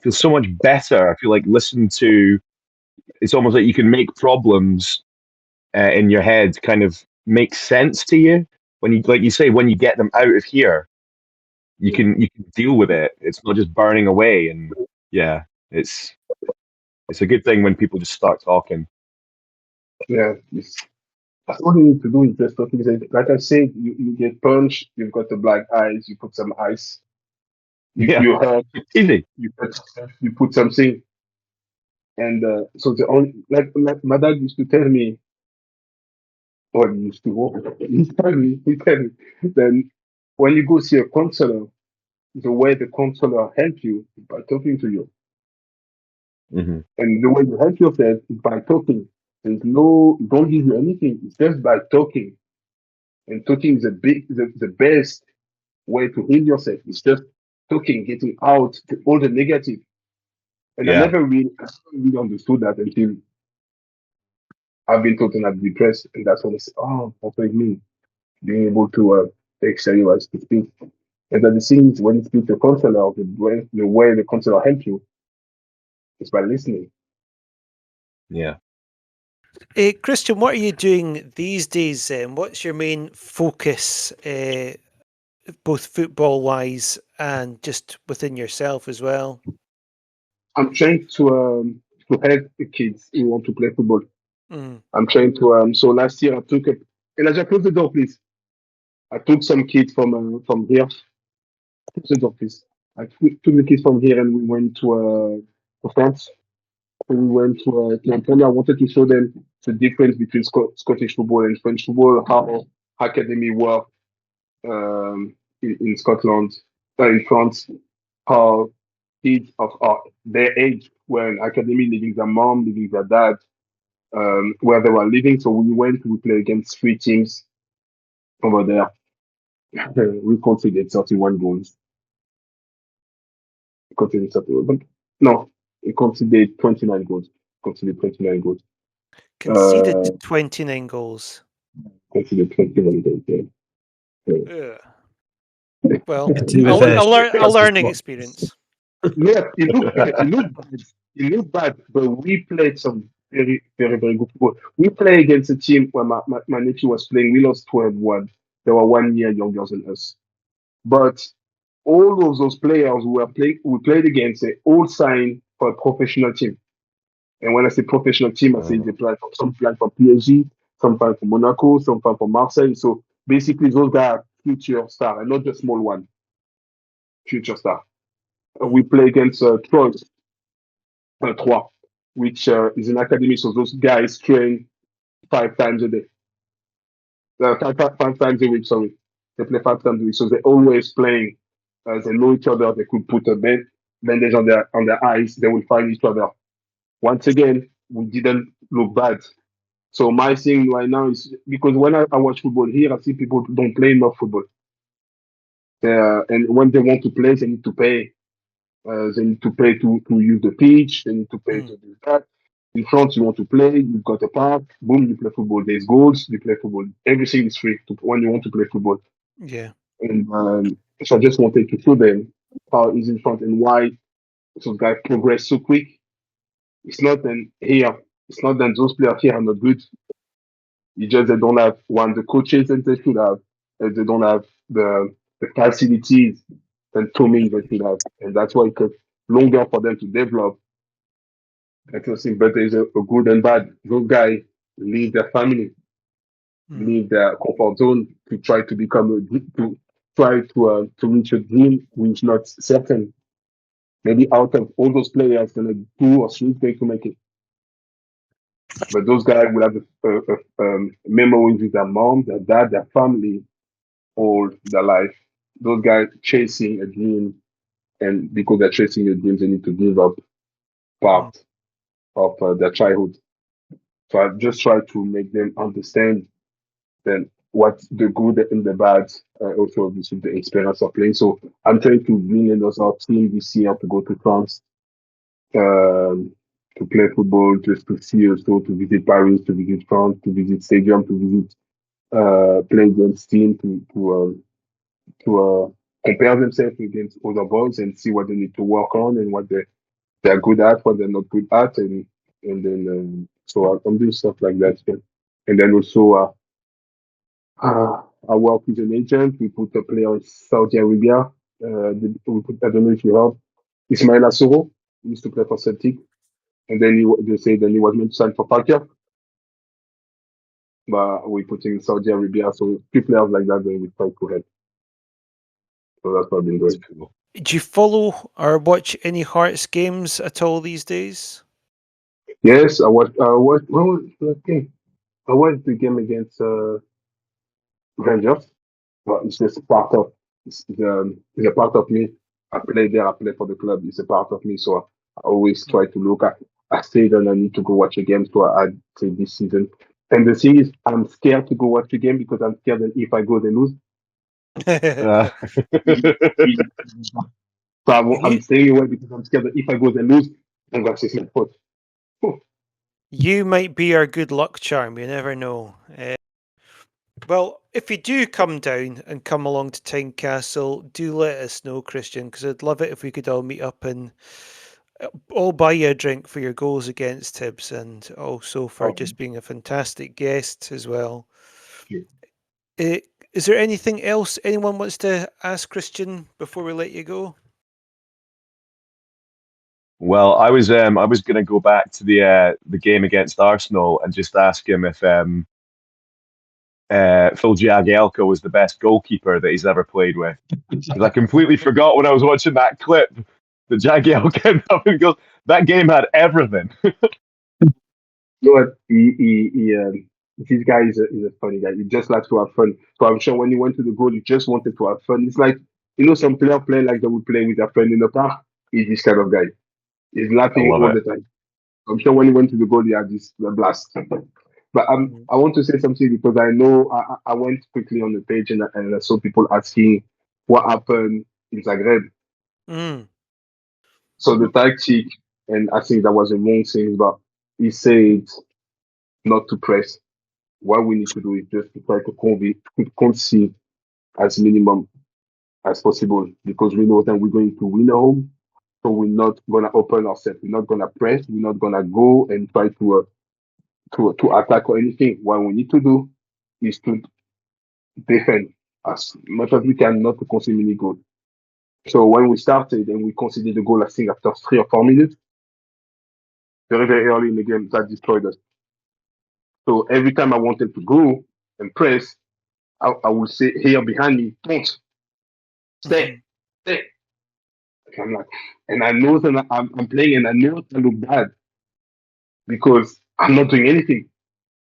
so much better. I feel like listened to, it's almost like you can make problems in your head kind of make sense to you when you, like you say, when you get them out of here, you can deal with it. It's not just burning away, and yeah, it's a good thing when people just start talking. Yeah, that's all you need to do is just talking. Like I said, you get punched, you've got the black eyes, you put some ice, Yeah, you hurt, easy. you put something. And so the only, like my dad used to tell me, or he used to, he tell me, then when you go see a counselor, the way the counselor help you is by talking to you. Hmm. And the way you help yourself is by talking. Don't give you anything. It's just by talking. And talking is the best way to heal yourself. It's just talking, getting out all the negative. And Yeah, I never really understood that until I've been told I'm depressed. And that's when I said, oh, that's what it means. Being able to take serious to speak. And then the thing is, when you speak to a counselor, the way the counselor helps you is by listening. yeah. Christian, what are you doing these days? What's your main focus, both football-wise and just within yourself as well? I'm trying to help the kids who want to play football. Mm. I'm trying to so last year I took Elijah, close the door, please. I took some kids from here. Close the door, please. Took the kids from here and we went to France. And we went to Antalya. I wanted to show them the difference between Scottish football and French football, how academy work in Scotland, in France, how kids of their age were in academy, leaving their mom, leaving their dad, where they were living. So we played against 3 teams over there. We conceded 31 goals. Conceded 31, but no, we conceded 29 goals. Conceded 29 goals. Conceded 29 goals. Conceded 29 goals. Yeah. Ugh. Well, To be fair, a learning experience. Yeah, it looked bad, but we played some very, very, very good football. We played against a team where my nephew was playing. We lost 12-1. They were 1 year younger than us. But all of those players we played against, they all signed for a professional team. And when I say professional team, I say they play for some play for PSG, some play for Monaco, some play for Marseille. So basically, those guys are future star, and not the small one, future star. We play against Troyes, Troyes, which is an academy. So those guys train 5 times a day, 5 times a week. Sorry, they play 5 times a week. So they're always playing. They know each other. They could put a bandage on their eyes. They will find each other. Once again, we didn't look bad. So my thing right now is because when I watch football here, I see people don't play enough football. And when they want to play, they need to pay. They need to pay to use the pitch. They need to pay to do that. In France, you want to play, you've got a park, boom, you play football. There's goals, you play football. Everything is free when you want to play football. Yeah. And so I just wanted to show them how it's in front and why those guys progress so quick. It's not that those players here are not good. It's just they don't have the coaches that they should have. And they don't have the facilities and training they should have. And that's why it takes longer for them to develop. That's the thing. But there's a good and bad. Those guys leave their family, leave their comfort zone to try to to reach a dream which is not certain. Maybe out of all those players, only 2 or 3 going to make it. But those guys will have memories with their mom, their dad, their family all their life. Those guys chasing a dream, and because they're chasing a dream, they need to give up part of their childhood. So I just try to make them understand then what the good and the bad, also obviously the experience of playing. So I'm trying to bring in those our team this year to go to France, to play football, just to see also, to visit Paris, to visit France, to visit stadium, to visit play against team, to compare themselves against other boys and see what they need to work on and what they're good at, what they're not good at, and and then so I'm doing stuff like that. Yeah. And then also I work with an agent. We put a player in Saudi Arabia. I don't know if you heard Ismail Assoro. He used to play for Celtic, and then they say then he was meant to sign for Falcao, but we put him in Saudi Arabia. So few players like that, then we try to help. So that's what I've been doing. Cool. Do you follow or watch any Hearts games at all these days? Yes, I watched. What was the game? I watched the game against Rangers. But it's just part of it's a part of me. I play there. I play for the club. It's a part of me. So I always try to look at. I say that I need to go watch a game. So I say this season. And the thing is, I'm scared to go watch the game because I'm scared that if I go, they lose. Uh, So I'm You staying away because I'm scared that if I go, they lose. And that's just my fault. you might be our good luck charm. You never know. Well, if you do come down and come along to Tynecastle, do let us know, Christian, because I'd love it if we could all meet up and all buy you a drink for your goals against Hibs and also for just being a fantastic guest as well. Yeah. Is there anything else anyone wants to ask Christian before we let you go? well, I was going to go back to the game against Arsenal and just ask him if Phil Jagielka was the best goalkeeper that he's ever played with. Because I completely forgot when I was watching that clip that Jagielka came up and goes, that game had everything. You know what? This guy is a funny guy. He just likes to have fun. So I'm sure when he went to the goal, he just wanted to have fun. It's like, some player play like they would play with their friend in the park. He's this kind of guy. He's I laughing love all it. the time. I'm sure when he went to the goal, he had this blast. But I want to say something because I know I went quickly on the page and I saw people asking what happened in Zagreb. Mm. So the tactic, and I think that was a wrong thing, but he said not to press. What we need to do is just to try to concede as minimum as possible because we know that we're going to win at home. So we're not gonna open ourselves. We're not gonna press. We're not gonna go and try to attack or anything. What we need to do is to defend as much as we can, not to concede many goals. So when we started and we conceded the goal, I think after 3 or 4 minutes, very very early in the game, that destroyed us. So every time I wanted to go and press, I would say here behind me, don't stay, stay. I'm like, and I know that I'm playing and I know I look bad because I'm not doing anything.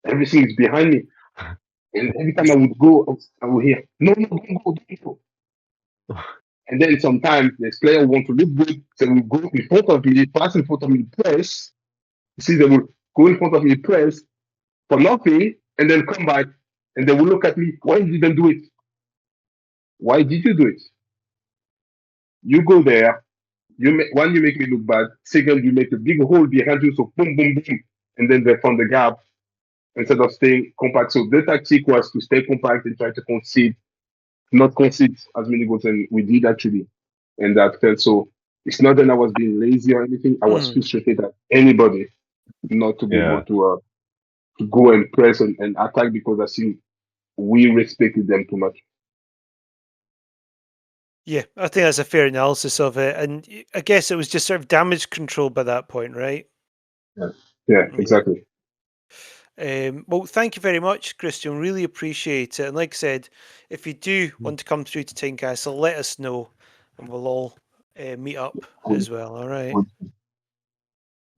Everything is behind me. And every time I would go, I would hear, no, no, don't go, don't go. And then sometimes the player want to look good, they will go in front of me, pass in front of me, press. You see, they will go in front of me, press for nothing, and then come back and they will look at me, why you didn't do it? Why did you do it? You go there, one, you make me look bad. Second, you make a big hole behind you, so boom, boom, boom, and then they found the gap instead of staying compact. So the tactic was to stay compact and try to not concede as many goals, and we did actually, and that felt so. It's not that I was being lazy or anything. I was frustrated at anybody not to be able to go and press and attack because I think we respected them too much. Yeah, I think that's a fair analysis of it. And I guess it was just sort of damage control by that point, right? Yeah, exactly. Well, thank you very much, Christian. Really appreciate it. And like I said, if you do want to come through to Tynecastle, let us know and we'll all meet up as well. All right.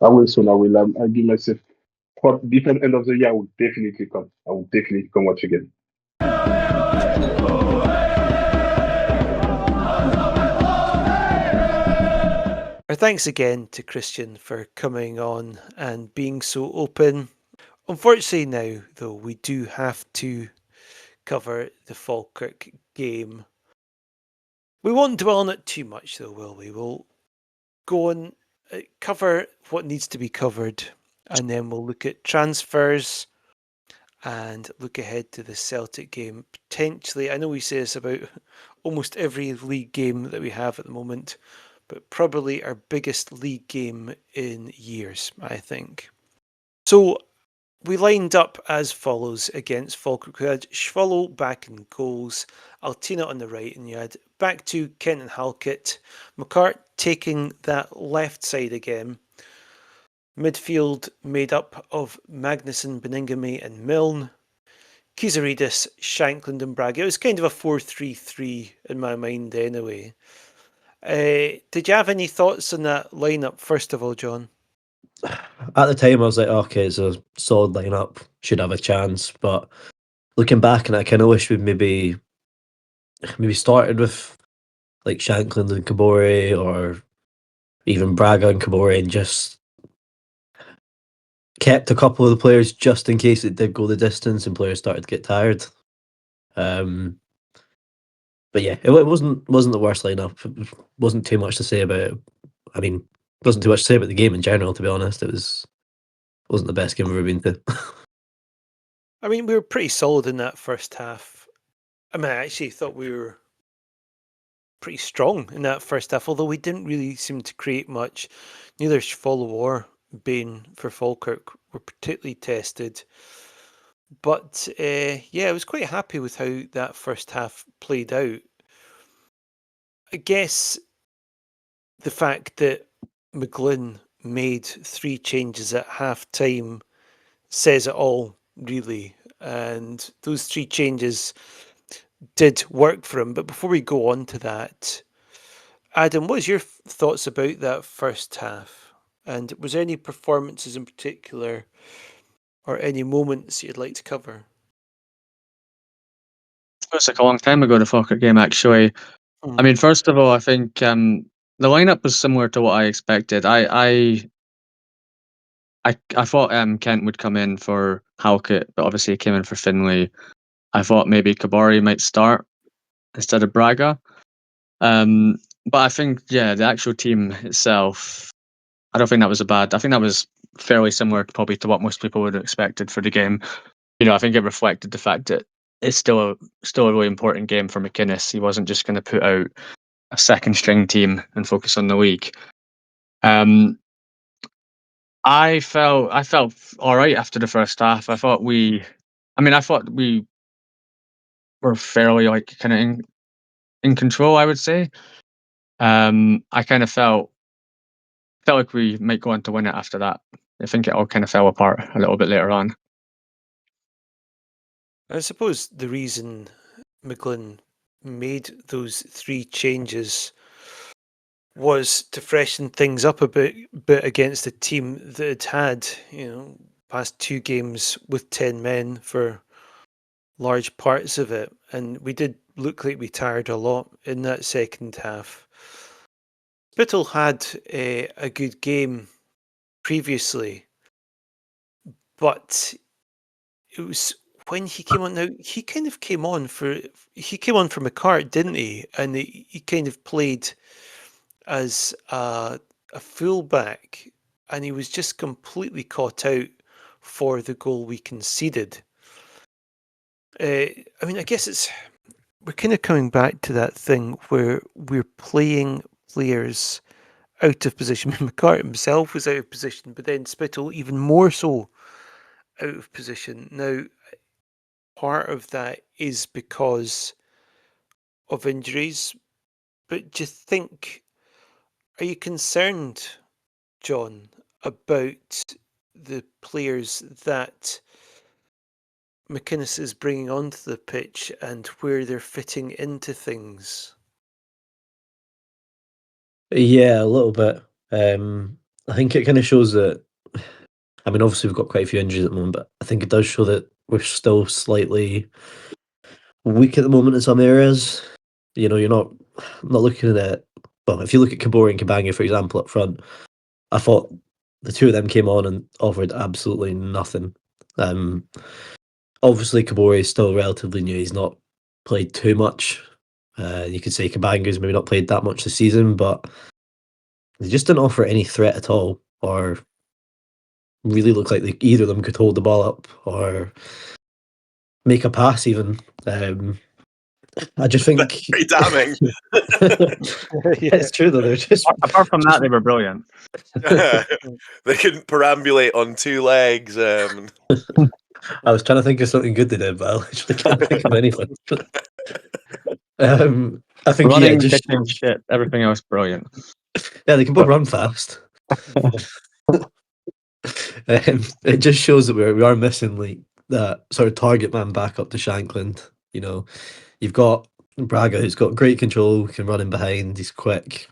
I will soon. I'll give myself for different end of the year. I will definitely come. I will definitely come watch again. Our thanks again to Christian for coming on and being so open. Unfortunately now, though, we do have to cover the Falkirk game. We won't dwell on it too much, though, will we? We'll go and cover what needs to be covered, and then we'll look at transfers and look ahead to the Celtic game. Potentially, I know we say this about almost every league game that we have at the moment, but probably our biggest league game in years, I think. So we lined up as follows against Falkirk. We had Schwallow back in goals, Altina on the right, and you had back to Kent and Halkett. McCart taking that left side again. Midfield made up of Magnuson, Beningame, and Milne. Kizaridis, Shankland, and Braga. It was kind of a 4-3-3 in my mind anyway. Did you have any thoughts on that lineup, first of all, John? At the time, I was like, okay, it's a solid lineup, should have a chance. But looking back, and I kind of wish we'd maybe started with like Shankland and Kabore, or even Braga and Kabore, and just kept a couple of the players just in case it did go the distance and players started to get tired. But yeah, it wasn't the worst lineup. It wasn't too much to say about it. I mean, wasn't too much to say about the game in general. To be honest, wasn't the best game I've ever been to. I mean, we were pretty solid in that first half. I mean, I actually thought we were pretty strong in that first half, although we didn't really seem to create much. Neither Schwallow or Bain for Falkirk were particularly tested. But yeah, I was quite happy with how that first half played out. I guess the fact that McGlynn made 3 changes at half time says it all, really. And those 3 changes did work for him. But before we go on to that, Adam, what was your thoughts about that first half? And was there any performances in particular or any moments you'd like to cover? It was like a long time ago, the Falkirk game, actually. I mean, first of all, I think the lineup was similar to what I expected. I thought Kent would come in for Halkett, but obviously he came in for Finlay. I thought maybe Kabari might start instead of Braga. But I think, yeah, the actual team itself, I don't think that was I think that was fairly similar probably to what most people would have expected for the game. You know, I think it reflected the fact that it's still a really important game for McInnes. He wasn't just going to put out a second string team and focus on the league. I felt all right after the first half. I thought we were fairly like kind of in control, I would say. I kind of felt like we might go on to win it after that. I think it all kind of fell apart a little bit later on. I suppose the reason McGlynn made those 3 changes was to freshen things up a bit against a team that had, past 2 games with 10 men for large parts of it. And we did look like we tired a lot in that second half. Spittle had a good game previously, but it was when he came on. Now he kind of came on for McCart, didn't he? And he kind of played as a fullback, and he was just completely caught out for the goal we conceded. I mean, I guess we're kind of coming back to that thing where we're playing players out of position. McCart himself was out of position, but then Spittle even more so out of position. Now, part of that is because of injuries, but do you think, are you concerned, John, about the players that McInnes is bringing onto the pitch and where they're fitting into things? Yeah, a little bit. I think it kind of shows that. I mean, obviously we've got quite a few injuries at the moment, but I think it does show that we're still slightly weak at the moment in some areas. You know, you're not looking at. Well, if you look at Kabore and Kabanga, for example, up front, I thought the 2 of them came on and offered absolutely nothing. Obviously, Kabore is still relatively new. He's not played too much. You could say Kabanga's maybe not played that much this season, but they just didn't offer any threat at all, or really look like either of them could hold the ball up or make a pass even. I just think Pretty damning. it's true though. They're just Apart from that, they were brilliant. They couldn't perambulate on two legs. I was trying to think of something good they did, but I literally can't think of anything. I think Running, just kicking, shit, everything else brilliant. yeah, they can both run fast. It just shows that we are missing like that sort of target man back up to Shankland. You know, you've got Braga who's got great control, can run in behind, he's quick.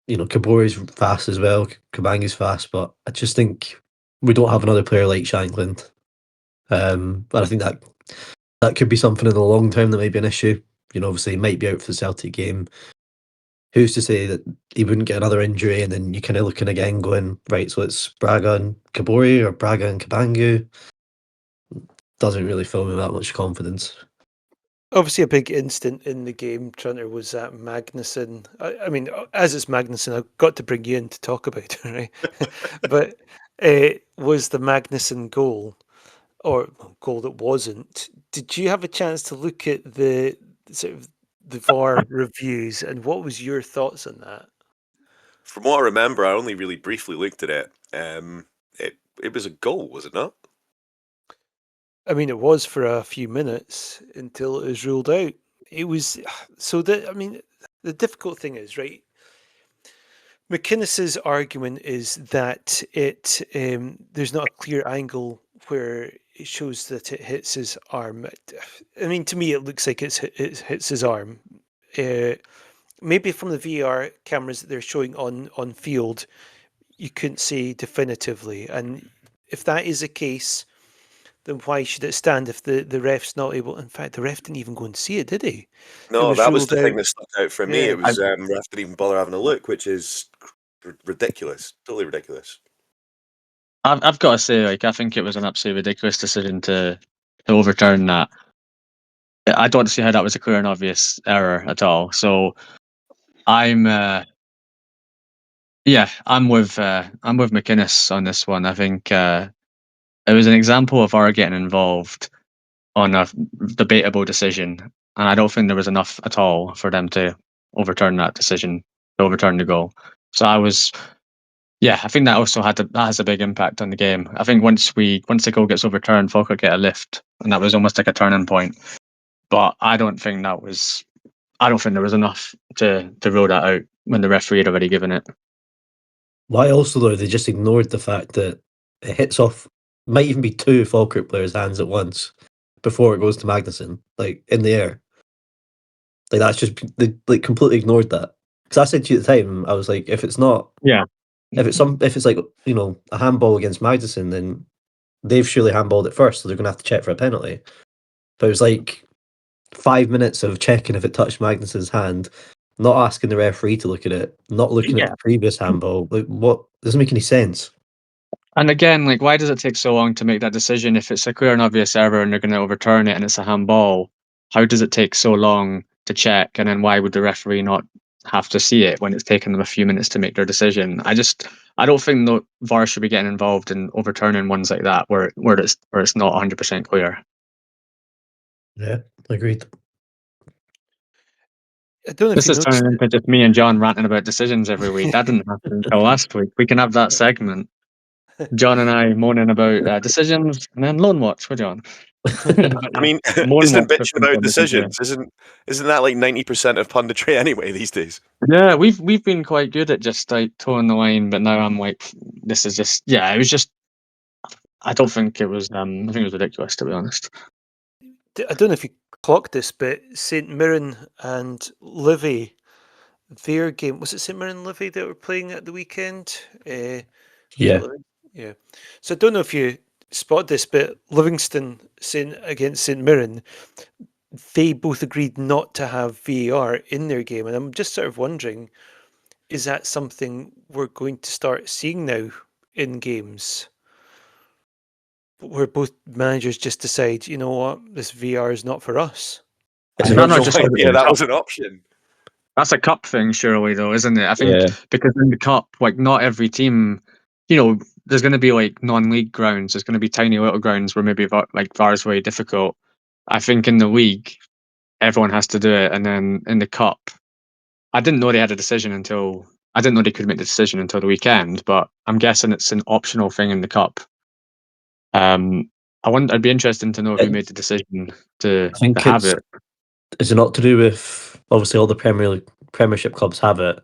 You know, Kabori's fast as well, Kabangi's fast, but I just think we don't have another player like Shankland. But I think that could be something in the long term that may be an issue. You know, obviously he might be out for the Celtic game. Who's to say that he wouldn't get another injury, and then you're kind of looking again going, right, so it's Braga and Kabori or Braga and Kabangu. Doesn't really fill me with that much confidence. Obviously, a big instant in the game, Trunter, was that Magnuson. I mean, as it's Magnuson, I've got to bring you in to talk about it, right? But it was the Magnuson goal, or goal that wasn't. Did you have a chance to look at the sort of the VAR reviews, and what was your thoughts on that? From what I remember, I only really briefly looked at it. It was a goal, was it not? I mean, it was for a few minutes until it was ruled out. It was so that I mean, the difficult thing is, right? McInnes's argument is that there's not a clear angle where it shows that it hits his arm. I mean, to me, it looks like it hits his arm. Maybe from the VR cameras that they're showing on field, you couldn't say definitively. And if that is the case, then why should it stand if the ref's not able? In fact, the ref didn't even go and see it, did he? No, was that was the ruled thing out. that stuck out for me. Yeah. It was ref didn't even bother having a look, which is ridiculous, totally ridiculous. I've got to say, like, I think it was an absolutely ridiculous decision to overturn that. I don't see how that was a clear and obvious error at all. So I'm I'm with McInnes on this one. I think it was an example of our getting involved on a debatable decision, and I don't think there was enough at all for them to overturn that decision, to overturn the goal. So I think that also that has a big impact on the game. I think once the goal gets overturned, Falkirk get a lift, and that was almost like a turning point. But I don't think there was enough to rule that out when the referee had already given it. Why also though they just ignored the fact that it hits off might even be two Falkirk players' hands at once before it goes to Magnuson, like in the air. Like that's just they like completely ignored that. Because I said to you at the time, I was like, if it's not, Yeah. if it's like you know a handball against Magnuson, then they've surely handballed it first, so they're gonna have to check for a penalty. But it was like 5 minutes of checking if it touched Magnuson's hand, not asking the referee to look at it, not looking at Yeah. the previous handball. Like what doesn't make any sense. And again, like, why does it take so long to make that decision? If it's a clear and obvious error and they're going to overturn it and it's a handball, how does it take so long to check? And then why would the referee not have to see it when it's taken them a few minutes to make their decision? I don't think the VAR should be getting involved in overturning ones like that where it's not 100% clear. Yeah, agreed. I don't know if This you is noticed. turning into just me and John ranting about decisions every week. That didn't happen until last week. We can have that segment. John and I moaning about decisions, and then Loan Watch with John. I mean, Moan isn't Watch it for bitching some about people to do. decisions? Isn't that like 90% of punditry anyway these days? Yeah, we've been quite good at just like towing the line, but now I'm like, this is just it was just. I don't think it was. I think it was ridiculous, to be honest. I don't know if you clocked this, but St Mirren and Livy, their game, was it St Mirren and Livy that were playing at the weekend? Was Yeah. it yeah. So I don't know if you spot this, but Livingston against St Mirren, they both agreed not to have VAR in their game, and I'm just sort of wondering, is that something we're going to start seeing now in games? Where both managers just decide, you know what, this VR is not for us. It's Is a that bit not No just because it's idea a that cup? was an option. That's a cup thing, surely, though, isn't it? I think yeah. because in the cup, like, not every team, there's going to be like non-league grounds. There's going to be tiny little grounds where maybe VAR is very difficult. I think in the league, everyone has to do it, and then in the cup, I didn't know they had a decision until I didn't know they could make the decision until the weekend. But I'm guessing it's an optional thing in the cup. I'd be interested to know who It, made the decision to I think have it's it. is it not to do with obviously all the Premiership clubs have it.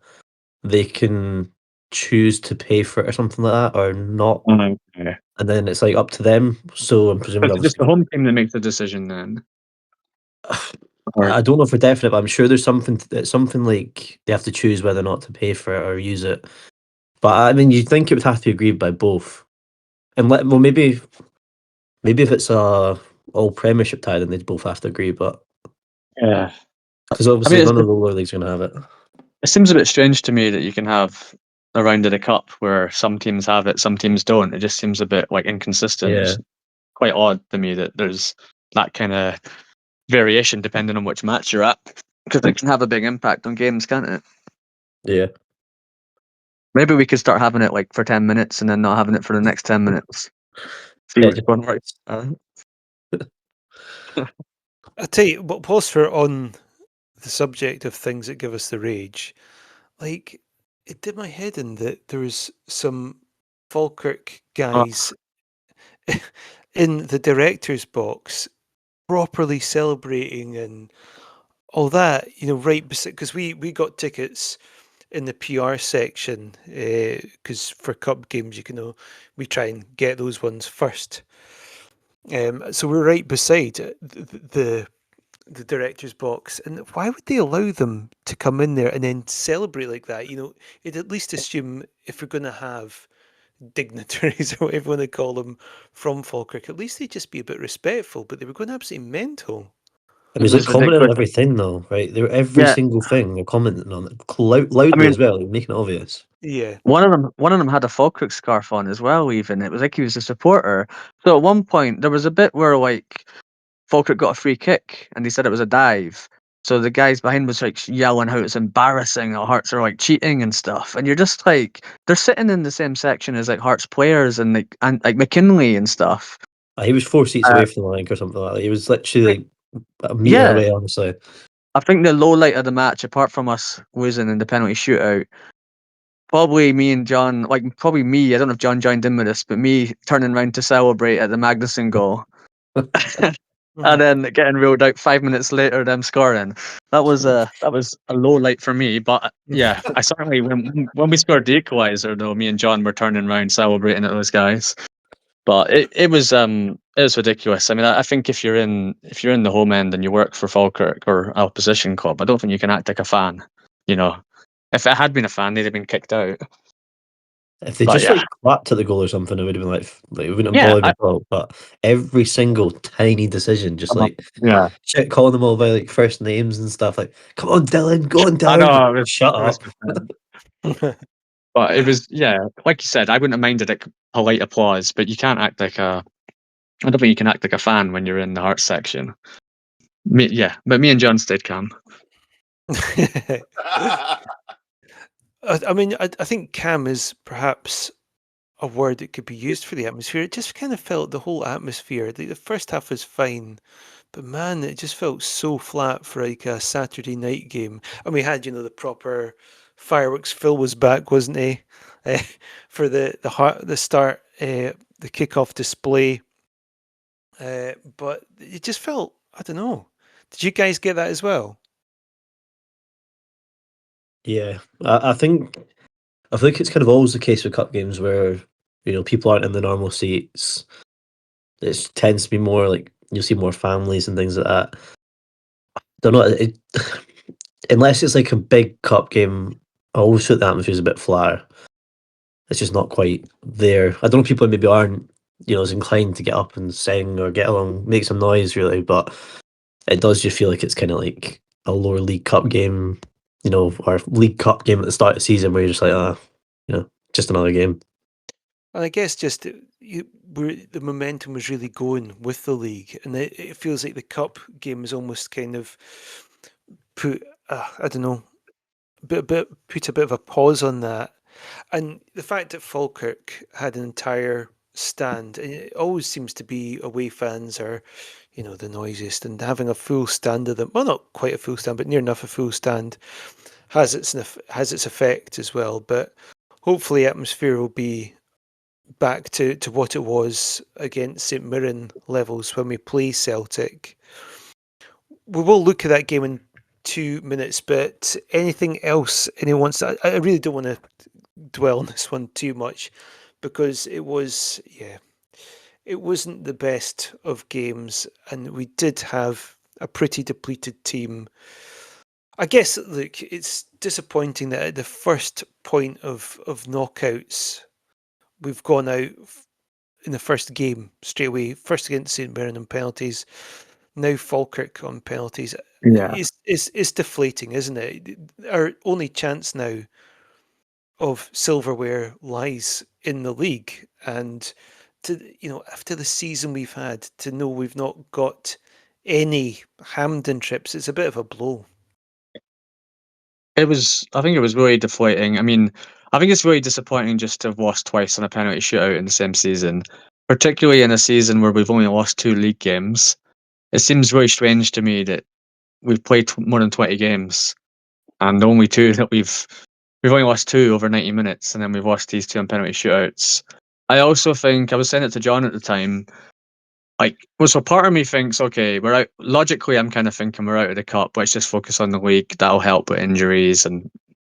They can choose to pay for it or something like that, or not, Okay. and then it's like up to them. So I'm presuming Is it just obviously. the home team that makes the decision then? Or, I don't know for definite, but I'm sure there's something like they have to choose whether or not to pay for it or use it. But I mean, you'd think it would have to be agreed by both. And well, maybe if it's a all Premiership tie, then they'd both have to agree. But yeah. because I obviously mean, none of the lower leagues are going to have it. it seems a bit strange to me that you can have a round of the cup where some teams have it, some teams don't. It just seems a bit like inconsistent. Yeah, It's quite odd to me that there's that kind of variation depending on which match you're at, because it can have a big impact on games, can't it? yeah. Maybe we could start having it like for 10 minutes and then not having it for the next 10 minutes. See Yeah, what's going right. I tell you, but whilst we're on the subject of things that give us the rage, like it did my head in that there was some Falkirk guys in the director's box properly celebrating and all that, right beside, because we got tickets in the PR section, because for cup games, we try and get those ones first. So we're right beside the director's box, and why would they allow them to come in there and then celebrate like that? You'd at least assume if we're going to have dignitaries or whatever you want to call them from Falkirk, at least they'd just be a bit respectful. But they were going absolutely mental. it It was like was commenting on ridiculous. everything though, right? They were every Yeah, single thing they're commenting on it I loudly mean, as well, making it obvious. Yeah. one of them had a Falkirk scarf on as well. Even it was like he was a supporter. So at one point there was a bit where like Falkirk got a free kick and he said it was a dive. So the guys behind was like yelling how it's embarrassing, how Hearts are like cheating and stuff. And you're just like, they're sitting in the same section as like Hearts players and like McKinley and stuff. He was 4 seats Uh, away from the line or something like that. He was literally like a metre yeah, away, honestly. I think the low light of the match, apart from us losing in the penalty shootout, probably me and John, like probably me. I don't know if John joined in with us, but me turning around to celebrate at the Magnuson goal. And then getting ruled out 5 minutes later, them scoring. That was a low light for me. But yeah, I certainly when we scored the equaliser though, me and John were turning around celebrating at those guys. But it was ridiculous. I mean, I think if you're in the home end and you work for Falkirk or opposition club, I don't think you can act like a fan. You know, if it had been a fan, they'd have been kicked out. If they But just yeah, like clapped at the goal or something, it would have been like it wouldn't have yeah, bothered me at all. But every single tiny decision, just like yeah. shit, calling them all by like first names and stuff. Like, come on, Dylan, go on I down. know Shut it was up. but it was, yeah, like you said, I wouldn't have minded a polite applause, but you can't act like I don't think you can act like a fan when you're in the Hearts section. Yeah, but me and John stayed calm. I mean, I think calm is perhaps a word that could be used for the atmosphere. It just kind of felt the whole atmosphere. The first half was fine, but man, it just felt so flat for like a Saturday night game. And we had, the proper fireworks. Phil was back, wasn't he? Uh, for the start, the kickoff display. But it just felt, I don't know. Did you guys get that as well? Yeah, I think it's kind of always the case with cup games where people aren't in the normal seats. It tends to be more like you'll see more families and things like that. Don't know. Unless it's like a big cup game, I always feel the atmosphere is a bit flatter. It's just not quite there. I don't know, people maybe aren't, as inclined to get up and sing or get along, make some noise really, but it does just feel like it's kind of like a lower league cup game, or league cup game at the start of the season where you're just like, just another game. And I guess just the momentum was really going with the league, and it feels like the cup game was almost kind of put, I don't know, put a bit of a pause on that. And the fact that Falkirk had an entire stand, and it always seems to be away fans are, the noisiest, and having a full stand of them, well, not quite a full stand, but near enough a full stand, has its effect as well. But hopefully atmosphere will be back to what it was against St Mirren levels when we play Celtic. We will look at that game in 2 minutes, but anything else anyone wants to, I really don't want to dwell on this one too much, because it wasn't the best of games, and we did have a pretty depleted team. I guess, look, it's disappointing that at the first point of knockouts, we've gone out in the first game straight away, first against St Mirren on penalties, now Falkirk on penalties. Yeah. It's deflating, isn't it? Our only chance now of silverware lies in the league, and after the season we've had, to know we've not got any Hampden trips, it's a bit of a blow. I think it was really deflating. I mean, I think it's really disappointing just to have lost twice on a penalty shootout in the same season, particularly in a season where we've only lost 2 league games. It seems really strange to me that we've played more than 20 games, and the only 2 that we've only lost 2 over 90 minutes, and then we've lost these 2 on penalty shootouts. I also think, I was saying it to John at the time, so part of me thinks, okay, we're out. Logically, I'm kind of thinking we're out of the cup. Let's just focus on the league. That'll help with injuries and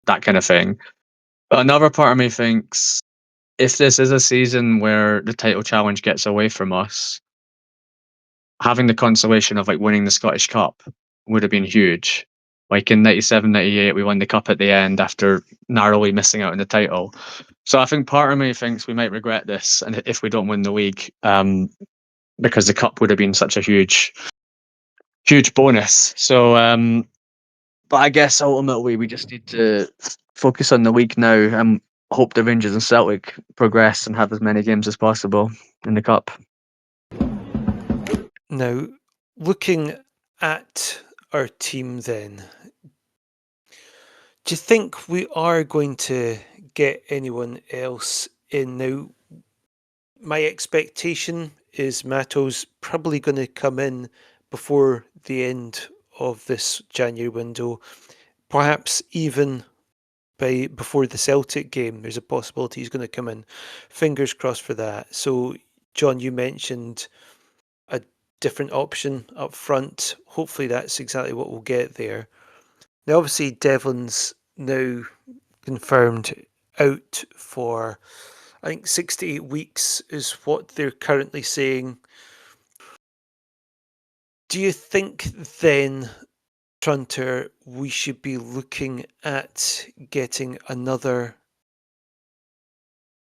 that kind of thing. But another part of me thinks, if this is a season where the title challenge gets away from us, having the consolation of winning the Scottish Cup would have been huge. Like in 97, 98, we won the cup at the end after narrowly missing out on the title. So I think part of me thinks we might regret this, and if we don't win the league, because the cup would have been such a huge bonus. So, but I guess ultimately we just need to focus on the league now and hope the Rangers and Celtic progress and have as many games as possible in the cup. Now, looking at our team then, do you think we are going to get anyone else in? Now, my expectation is Matto's probably going to come in before the end of this January window, perhaps even before the Celtic game. There's a possibility he's going to come in. Fingers crossed for that. So, John, you mentioned a different option up front. Hopefully that's exactly what we'll get there. Now, obviously, Devlin's now confirmed out for, I think, 6 to 8 weeks is what they're currently saying. Do you think then, Trunter, we should be looking at getting another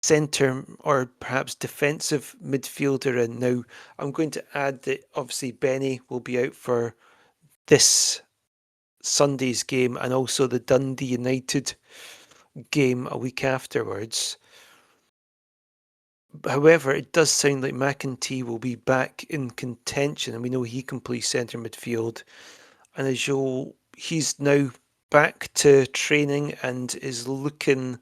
centre or perhaps defensive midfielder in? Now, I'm going to add that obviously Benny will be out for this Sunday's game and also the Dundee United game a week afterwards. However, it does sound like McEntee will be back in contention, and we know he can play centre midfield. And as Joel, he's now back to training and is looking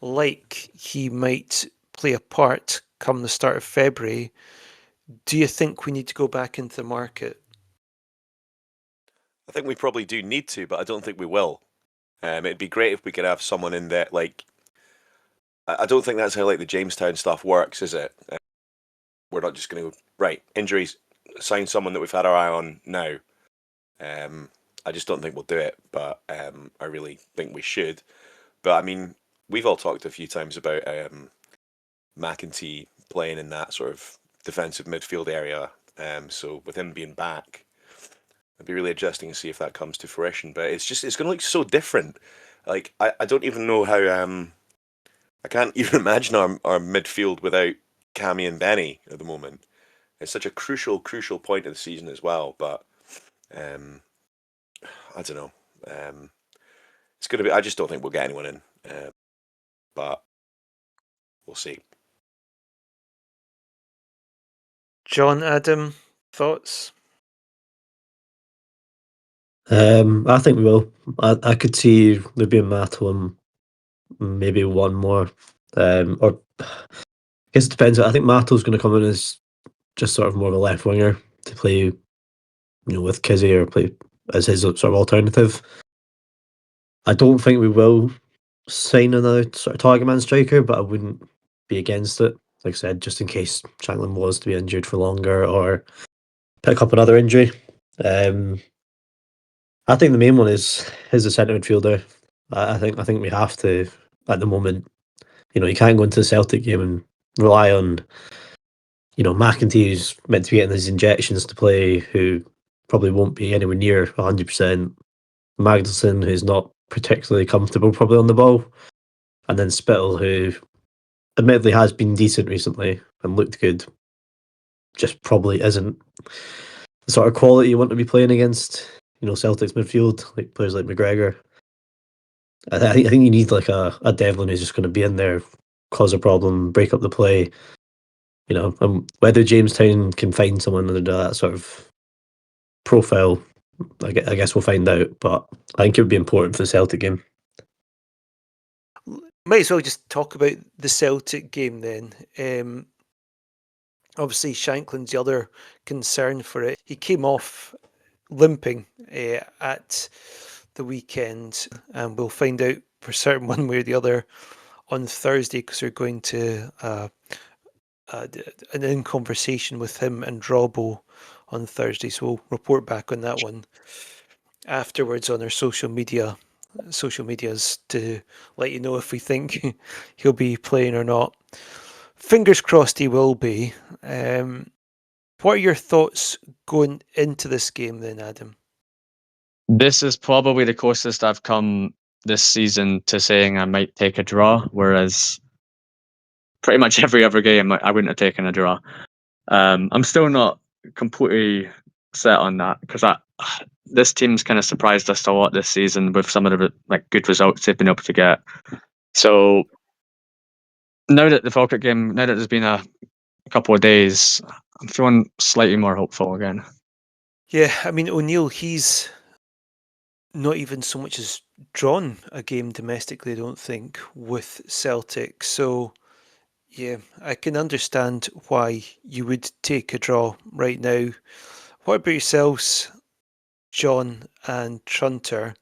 like he might play a part come the start of February. Do you think we need to go back into the market? I think we probably do need to, but I don't think we will. It'd be great if we could have someone in there. I don't think that's how the Jamestown stuff works, is it? We're not just going to right injuries, sign someone that we've had our eye on now. I just don't think we'll do it, but I really think we should. But I mean, we've all talked a few times about McEntee playing in that sort of defensive midfield area. So with him being back, it'd be really interesting to see if that comes to fruition. But it's going to look so different. I don't even know how. I can't even imagine our midfield without Cammy and Benny at the moment. It's such a crucial point of the season as well. But I don't know. It's going to be. I just don't think we'll get anyone in. But we'll see. John, Adam, thoughts? I think we will. I could see there being Matto and maybe one more. Or I guess it depends. I think Matto's going to come in as just sort of more of a left winger. to play, with Kizzy or play as his sort of alternative. I don't think we will sign another sort of target man striker, but I wouldn't be against it. Like I said, just in case Shanklin was to be injured for longer or pick up another injury. I think the main one is a centre midfielder. I think we have to at the moment. You can't go into the Celtic game and rely on McEntee, who's meant to be getting his injections to play, who probably won't be anywhere near 100%. Magnuson, who's not particularly comfortable probably on the ball, and then Spittle, who admittedly has been decent recently and looked good, just probably isn't the sort of quality you want to be playing against. Celtic's midfield, like players like McGregor. I think you need like a Devlin who's just going to be in there, cause a problem, break up the play. Whether Jamestown can find someone under that sort of profile, I guess we'll find out. But I think it would be important for the Celtic game. Might as well just talk about the Celtic game then. Obviously, Shanklin's the other concern for it. He came off limping at the weekend, and we'll find out for certain one way or the other on Thursday, because we're going to an in conversation with him and Robbo on Thursday, so we'll report back on that one afterwards on our social medias to let you know if we think he'll be playing or not. Fingers crossed he will be. What are your thoughts going into this game then, Adam? This is probably the closest I've come this season to saying I might take a draw, whereas pretty much every other game I wouldn't have taken a draw. I'm still not completely set on that, because this team's kind of surprised us a lot this season with some of the good results they've been able to get. So now that there's been a couple of days, I'm feeling slightly more hopeful again. Yeah, I mean, O'Neill, he's not even so much as drawn a game domestically, I don't think, with Celtic. So, yeah, I can understand why you would take a draw right now. What about yourselves, John and Trunter?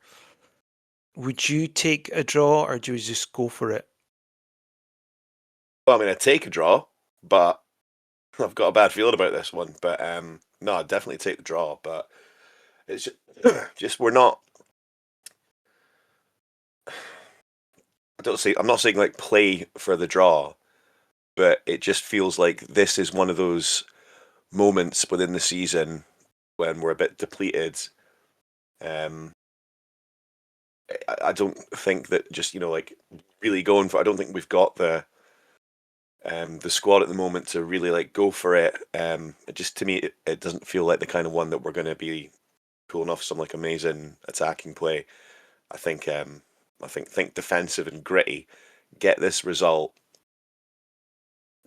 Would you take a draw, or do you just go for it? Well, I mean, I'd take a draw, but I've got a bad feeling about this one. But no, I'd definitely take the draw. But it's just we're not. I'm not saying like play for the draw, but it just feels like this is one of those moments within the season when we're a bit depleted. I don't think that just really going for. I don't think we've got the squad at the moment to really go for it. Just to me, it doesn't feel like the kind of one that we're going to be pulling off some amazing attacking play. I think think defensive and gritty, get this result,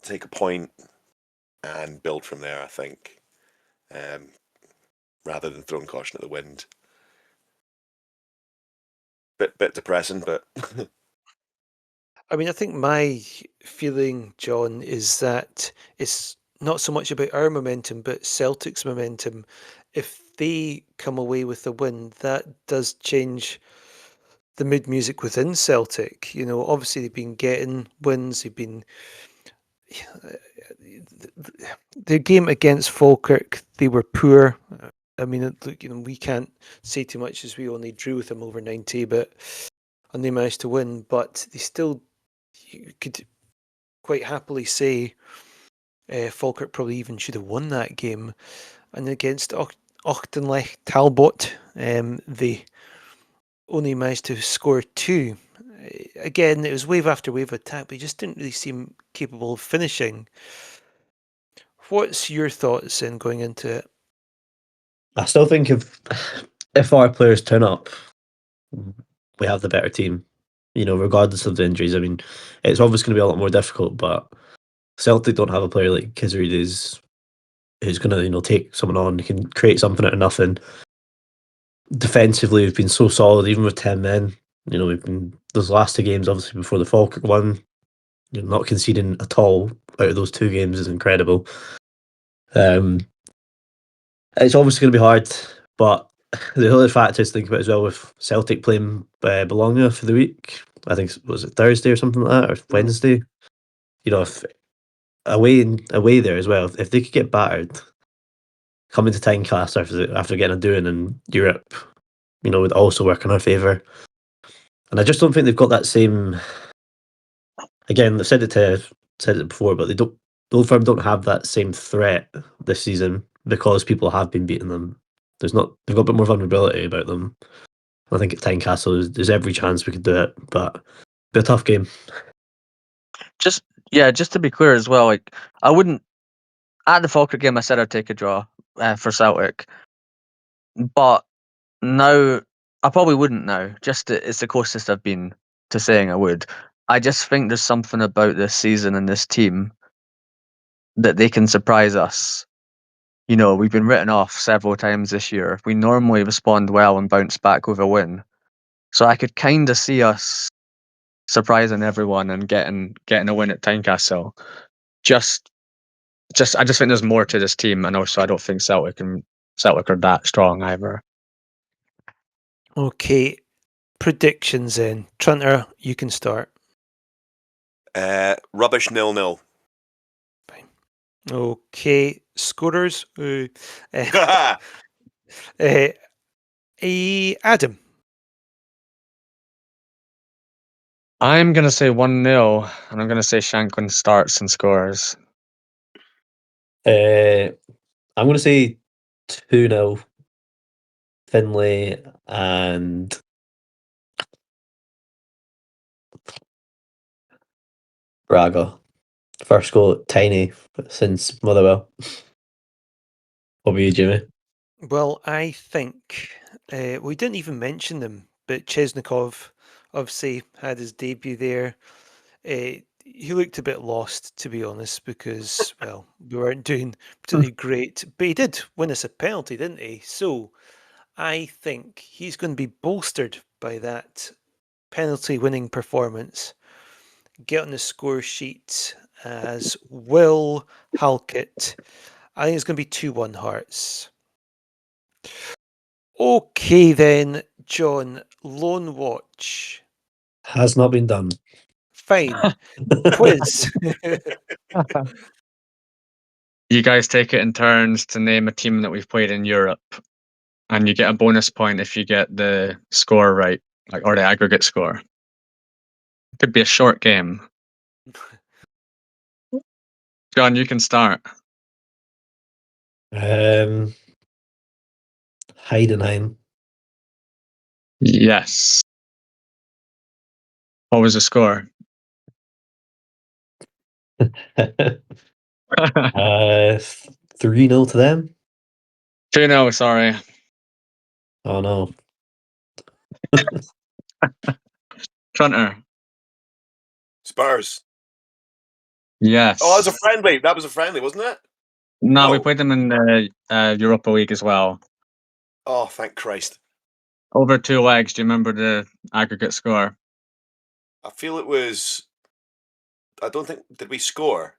take a point, and build from there. I think, rather than throwing caution at the wind. Bit depressing, but. I mean, I think my feeling, John, is that it's not so much about our momentum, but Celtic's momentum. If they come away with a win, that does change the mood music within Celtic. Obviously they've been getting wins. They've been the game against Falkirk, they were poor. I mean, we can't say too much as we only drew with them over 90, and they managed to win. But they still, you could quite happily say Falkirk probably even should have won that game. And against Auchtenlech Talbot, they only managed to score 2. Again, it was wave after wave of attack, but he just didn't really seem capable of finishing. What's your thoughts in going into it? I still think if our players turn up, we have the better team. Regardless of the injuries. I mean, it's obviously going to be a lot more difficult, but Celtic don't have a player like Kizzered who's going to take someone on, can create something out of nothing. Defensively, we've been so solid, even with 10 men. We've been those last 2 games, obviously before the Falkirk one, not conceding at all out of those 2 games is incredible. It's obviously going to be hard, but the other factor to think about as well with Celtic playing Bologna for the week. I think was it Thursday or something like that, or Wednesday. You know, if away there as well, if they could get battered, coming to Tynecastle after getting a doing in Europe, you know, would also work in our favour. And I just don't think they've got that same. Again, I've said it before, but they don't. Old Firm don't have that same threat this season because people have been beating them. They've got a bit more vulnerability about them. I think at Tynecastle, there's every chance we could do it, but be a tough game. Just to be clear as well, like I wouldn't at the Falkirk game. I said I'd take a draw for Celtic, but now I probably wouldn't now. It's the closest I've been to saying I would. I just think there's something about this season and this team that they can surprise us. You know, we've been written off several times this year. We normally respond well and bounce back with a win. So I could kind of see us surprising everyone and getting a win at Tynecastle. I just think there's more to this team, and also I don't think Celtic are that strong either. Okay, predictions then. Trunter, you can start. Rubbish 0-0. Okay, scorers. Adam. I'm gonna say 1-0, and I'm gonna say Shanklin starts and scores. I'm going to say 2-0 Finlay and Braga. First goal, Tiny since Motherwell. What about you, Jimmy? Well, I think we didn't even mention them, but Chesnikov obviously had his debut there. He looked a bit lost, to be honest, because, well, we weren't doing particularly great, but he did win us a penalty, didn't he? So I think he's going to be bolstered by that penalty winning performance. Get on the score sheet as Will Halkett. I think it's going to be 2-1 Hearts. Okay then, John, Lone Watch. Has not been done. Fine. Quiz. You guys take it in turns to name a team that we've played in Europe, and you get a bonus point if you get the score right, or the aggregate score. Could be a short game. John, you can start. Heidenheim. Yes. What was the score? 3-0 to them. 2-0, sorry. Oh no. Trunter. Spurs. Yes. Oh, that was a friendly. That was a friendly, wasn't it? No, we No. played them in the Europa League as well. Oh, thank Christ. Over 2 legs. Do you remember the aggregate score? I feel it was. I don't think. Did we score?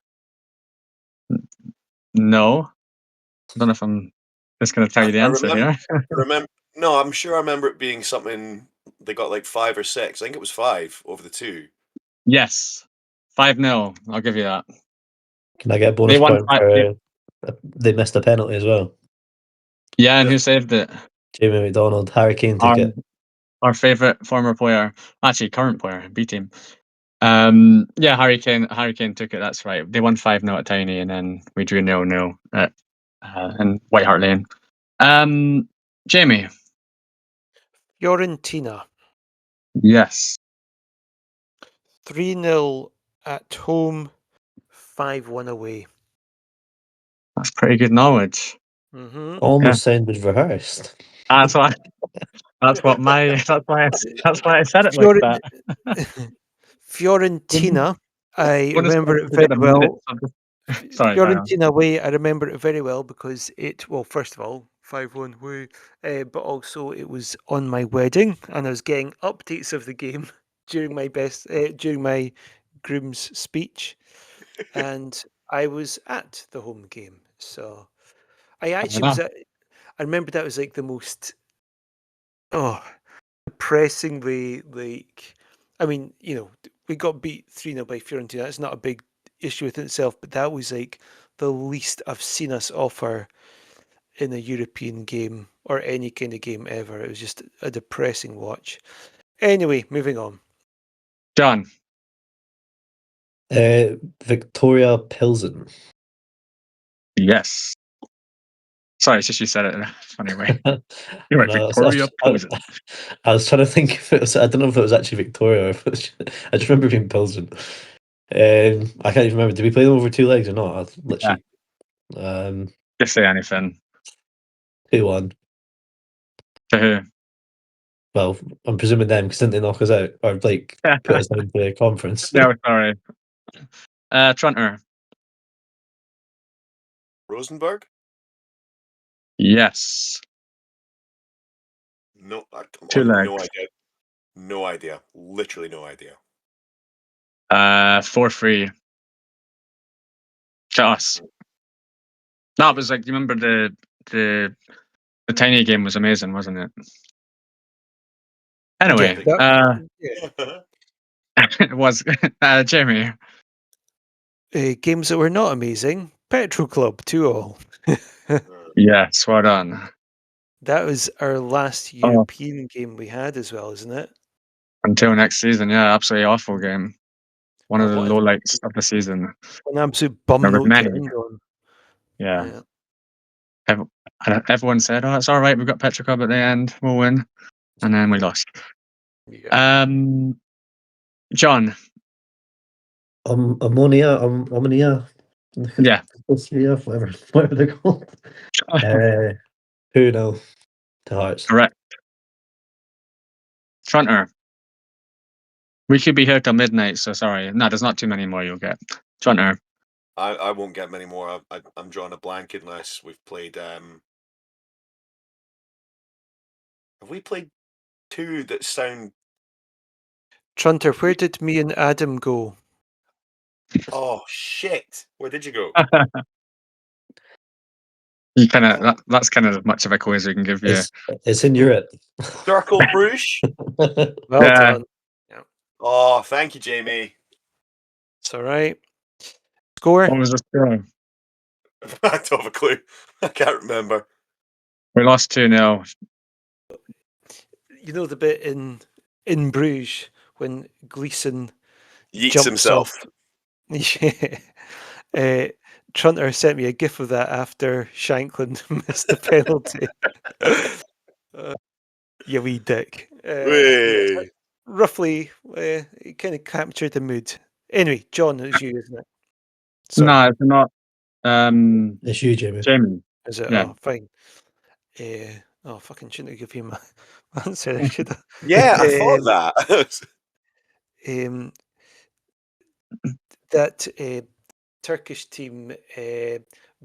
No. I don't know if I'm just going to tell you the I answer remember. here. remember. No, I'm sure I remember it being something. They got like 5 or 6. I think it was 5 over the 2. Yes. 5-0. I'll give you that. Can I get a bonus They won point for they missed a penalty as well? Yeah, and who saved it? Jamie McDonald, Harry Kane took it. Our favourite former player, actually current player, B team. Yeah, Harry Kane took it. That's right. They won 5-0 at Tiny, and then we drew 0-0 at in White Hart Lane. Jamie. Fiorentina. Yes. 3-0 at home, 5-1 away. That's pretty good knowledge. Mm-hmm. Almost sounded rehearsed. That's why. That's why I said it like that. Fiorentina. I Bonus remember point it to very get a well. minute of the- Sorry, carry on. Fiorentina away, I remember it very well because first of all, 5-1 away, but also it was on my wedding and I was getting updates of the game during my groom's speech, and I was at the home game. So I Fair actually enough. I remember that was like the most depressingly like. I mean, we got beat 3-0 by Fiorentina. That's not a big issue within itself, but that was like the least I've seen us offer in a European game or any kind of game ever. It was just a depressing watch. Anyway, moving on. John. Victoria Pilsen. Yes. Sorry, it's just you said it in a funny way. You're right, No, Victoria Pilsen. I was trying to think if it was. I don't know if it was actually Victoria or if it was, I just remember being Pilsen. I can't even remember. Did we play them over 2 legs or not? I literally. Just say anything. 2-1. To who? Well, I'm presuming them because didn't they knock us out or like put us down to the conference? No, sorry. Trunter. Rosenborg? Yes. No, I 2 have no legs. idea. No idea. Literally no idea. 4-3. To us. No, it was like, you remember the tiny game was amazing, wasn't it? Anyway, Yeah. it was Jamie. Games that were not amazing. Petro Club 2-all. Yes, well done. That was our last European game we had as well, isn't it? Until next season, yeah, absolutely awful game. One of the What lowlights of the season. an absolute bum There was note to many. end on. Yeah. Everyone said, "Oh, it's all right. We've got Petra Club at the end. We'll win," and then we lost. Yeah. John. Ammonia. Yeah. Whatever they're called. 2-0 to Hearts. Correct. Trunter. We should be here till midnight, so sorry. No, there's not too many more you'll get. Trunter. I won't get many more. I'm drawing a blank unless we've played. Have we played 2 that sound? Trunter, where did me and Adam go? Oh shit! Where did you go? You kind of that's kind of as much of a quiz we can give you. It's in Europe. Circle Bruges. Well Yeah. done. Yeah. Oh, thank you, Jamie. It's all right. Score? What was the score? I don't have a clue. I can't remember. We lost 2-0. You know the bit in Bruges when Gleeson Yeets jumps himself. off. Yeah. Trunter sent me a gif of that after Shanklin missed the penalty. You wee dick. Yeah, roughly, it kind of captured the mood. Anyway, John, it was you, isn't it? Sorry. No, it's not. It's you, Jamie. Jamie. Is it? Yeah. Oh, fine. Fucking shouldn't have given you my answer. I should have. Yeah, I thought that. That Turkish team,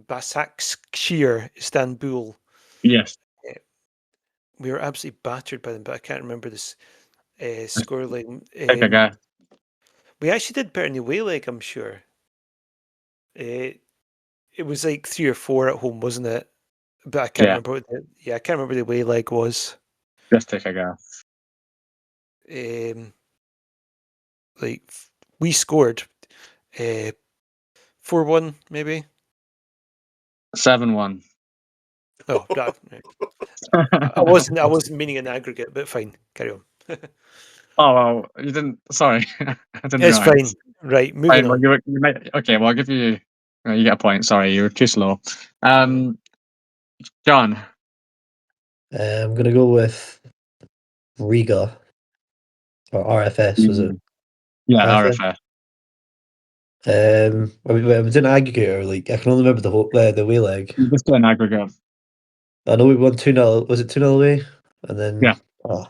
Başakşehir, Istanbul. Yes. We were absolutely battered by them, but I can't remember this scoreline. Take a guess. We actually did better in the away leg, I'm sure. It was like 3 or 4 at home, wasn't it? But I can't remember what I can't remember the away leg was. Just take a guess. Like we scored 4-1 maybe. 7-1. Oh, right. I wasn't meaning an aggregate, but fine. Carry on. Oh well, you didn't. Sorry, I didn't. It's realize. fine. Right, moving on. You might, okay, well, I'll give you. You get a point. Sorry, you were too slow. John. I'm gonna go with Riga or RFS. Was it? Yeah, RFS. Are we doing aggregate or like I can only remember the away leg. Just do an aggregate. I know we won 2-0. Was it 2-0 away? And then Yeah. I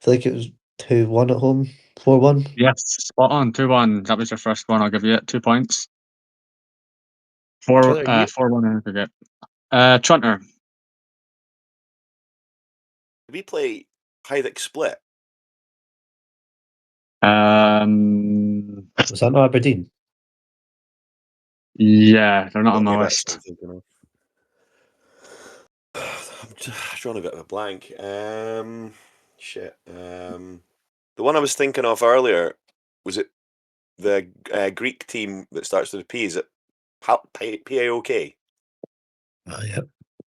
feel like it was 2-1 at home. 4-1. Yes, spot on. 2-1. That was your first one. I'll give you it 2 points. 4-1 aggregate. Trunter. Did we play Hajduk Split? Was that not Aberdeen? Yeah, they're not on my Maybe that's list. what I'm thinking drawing a bit of a blank. Shit. The one I was thinking of earlier, was it the Greek team that starts with a P? Is it PAOK? Yeah.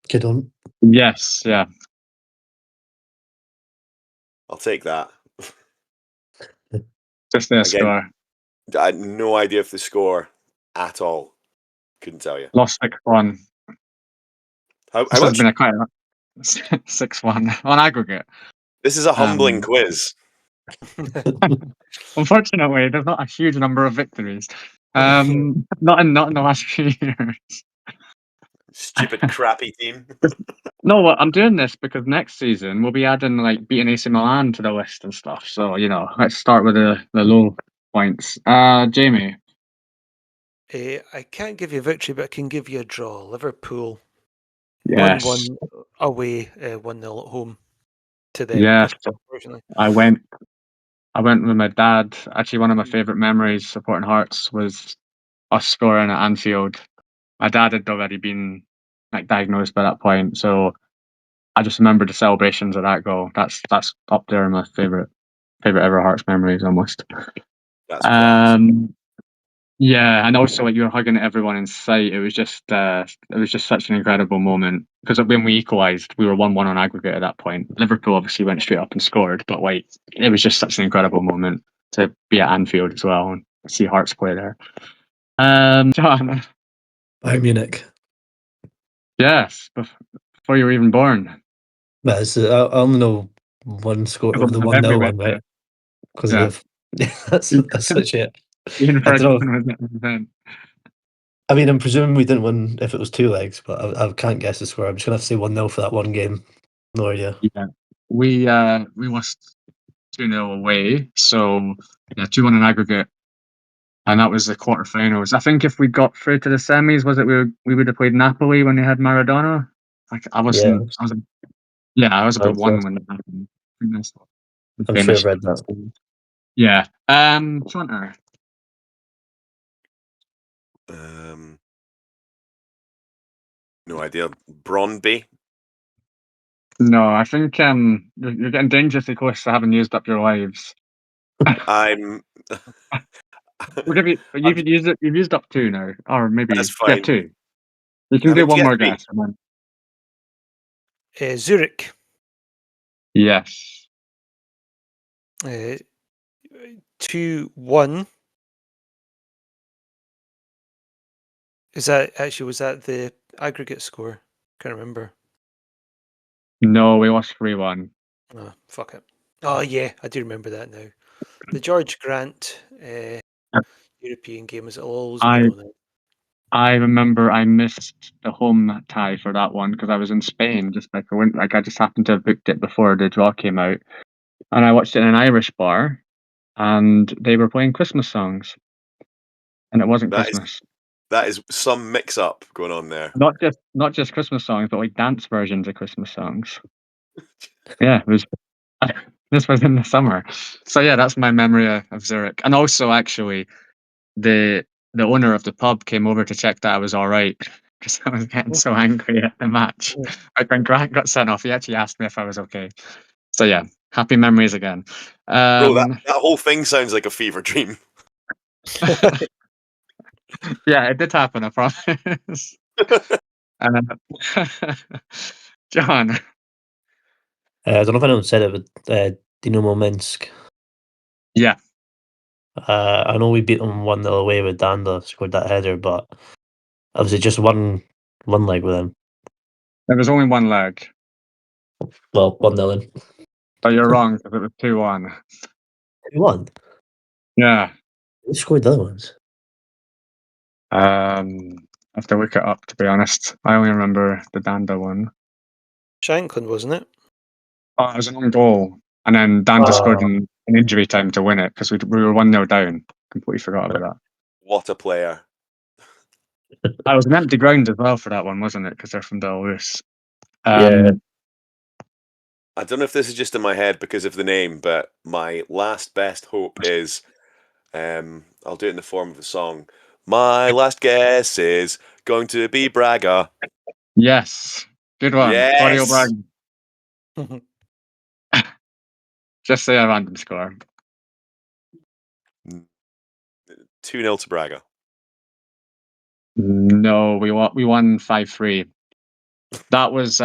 Good on. Yes, yeah. I'll take that. Just the Again, score. I had no idea of the score at all. Couldn't tell you. Lost 6-1. How This has much? been a quite 6-1 on aggregate. This is a humbling Um, quiz. Unfortunately, there's not a huge number of victories. Not in the last few years. Stupid, crappy team. No, I'm doing this because next season we'll be adding like beating AC Milan to the list and stuff. So let's start with the low points. Jamie. I can't give you a victory, but I can give you a draw. Liverpool Yes. 1-1 away, 1-0 at home to them. Yes. Unfortunately. I went with my dad. Actually, one of my favourite memories supporting Hearts was us scoring at Anfield. My dad had already been like diagnosed by that point, so I just remember the celebrations of that goal. That's up there in my favourite ever Hearts memories almost. That's class. Yeah, and also like you were hugging everyone in sight. It was just such an incredible moment because when we equalised, we were 1-1 on aggregate at that point. Liverpool obviously went straight up and scored, but like it was just such an incredible moment to be at Anfield as well and see Hearts play there. John. Bayern Munich. Yes, before you were even born. But I only know one score of the 1-0 one, right? Because Yeah. of that's such it. Even I for don't know. I mean, I'm presuming we didn't win if it was 2 legs, but I can't guess the score. I'm just gonna have to say 1-0 for that one game. No idea. Yeah. We lost 2-0 away, so yeah, 2-1 in aggregate. And that was the quarterfinals. I think if we got through to the semis, was it we would have played Napoli when they had Maradona? I was Yeah, about so 1 when that happened. I think that's the I'm sure famous. I've read that. Yeah. Hunter. No idea. Brøndby. No, I think you're getting dangerously close to having used up your lives. I'm. We'll give you. You've used up 2 now, or maybe That's fine. 2. You can I do mean, one more TSB. guess. And then... Zurich. Yes. 2-1. Was that the aggregate score? Can't remember. No, we lost 3-1. Oh, fuck it. Oh yeah, I do remember that now. The George Grant European game, as it'll always be known. I remember I missed the home tie for that one because I was in Spain just like I just happened to have booked it before the draw came out, and I watched it in an Irish bar, and they were playing Christmas songs, and it wasn't Christmas. That is some mix-up going on there. Not just Christmas songs, but like dance versions of Christmas songs. Yeah, it was. This was in the summer, so yeah, that's my memory of Zurich, and also actually the owner of the pub came over to check that I was all right because I was getting so angry at the match. Like when Grant got sent off, he actually asked me if I was okay. So yeah, happy memories again. Bro, that whole thing sounds like a fever dream. Yeah, it did happen, I promise. John. I don't know if anyone said it, but Dinamo Minsk. Yeah. I know we beat them 1-0 away with Danda, scored that header, but obviously just one leg with them. There was only one leg. Well, 1-0 in. But you're wrong because it was 2-1. 2-1? Yeah. Who scored the other ones? I have to look it up, to be honest. I only remember the Danda one. Shankland, wasn't it? Oh, it was an own goal. And then Danda scored in injury time to win it because we were 1-0 down. Completely forgot about that. What a player. I was an empty ground as well for that one, wasn't it? Because they're from Belarus. Yeah. I don't know if this is just in my head because of the name, but my last best hope is, I'll do it in the form of a song. My last guess is going to be Braga. Yes. Good one. Corey Yes. O'Brien. Just say a random score. 2-0 to Braga. No, we won 5-3. That was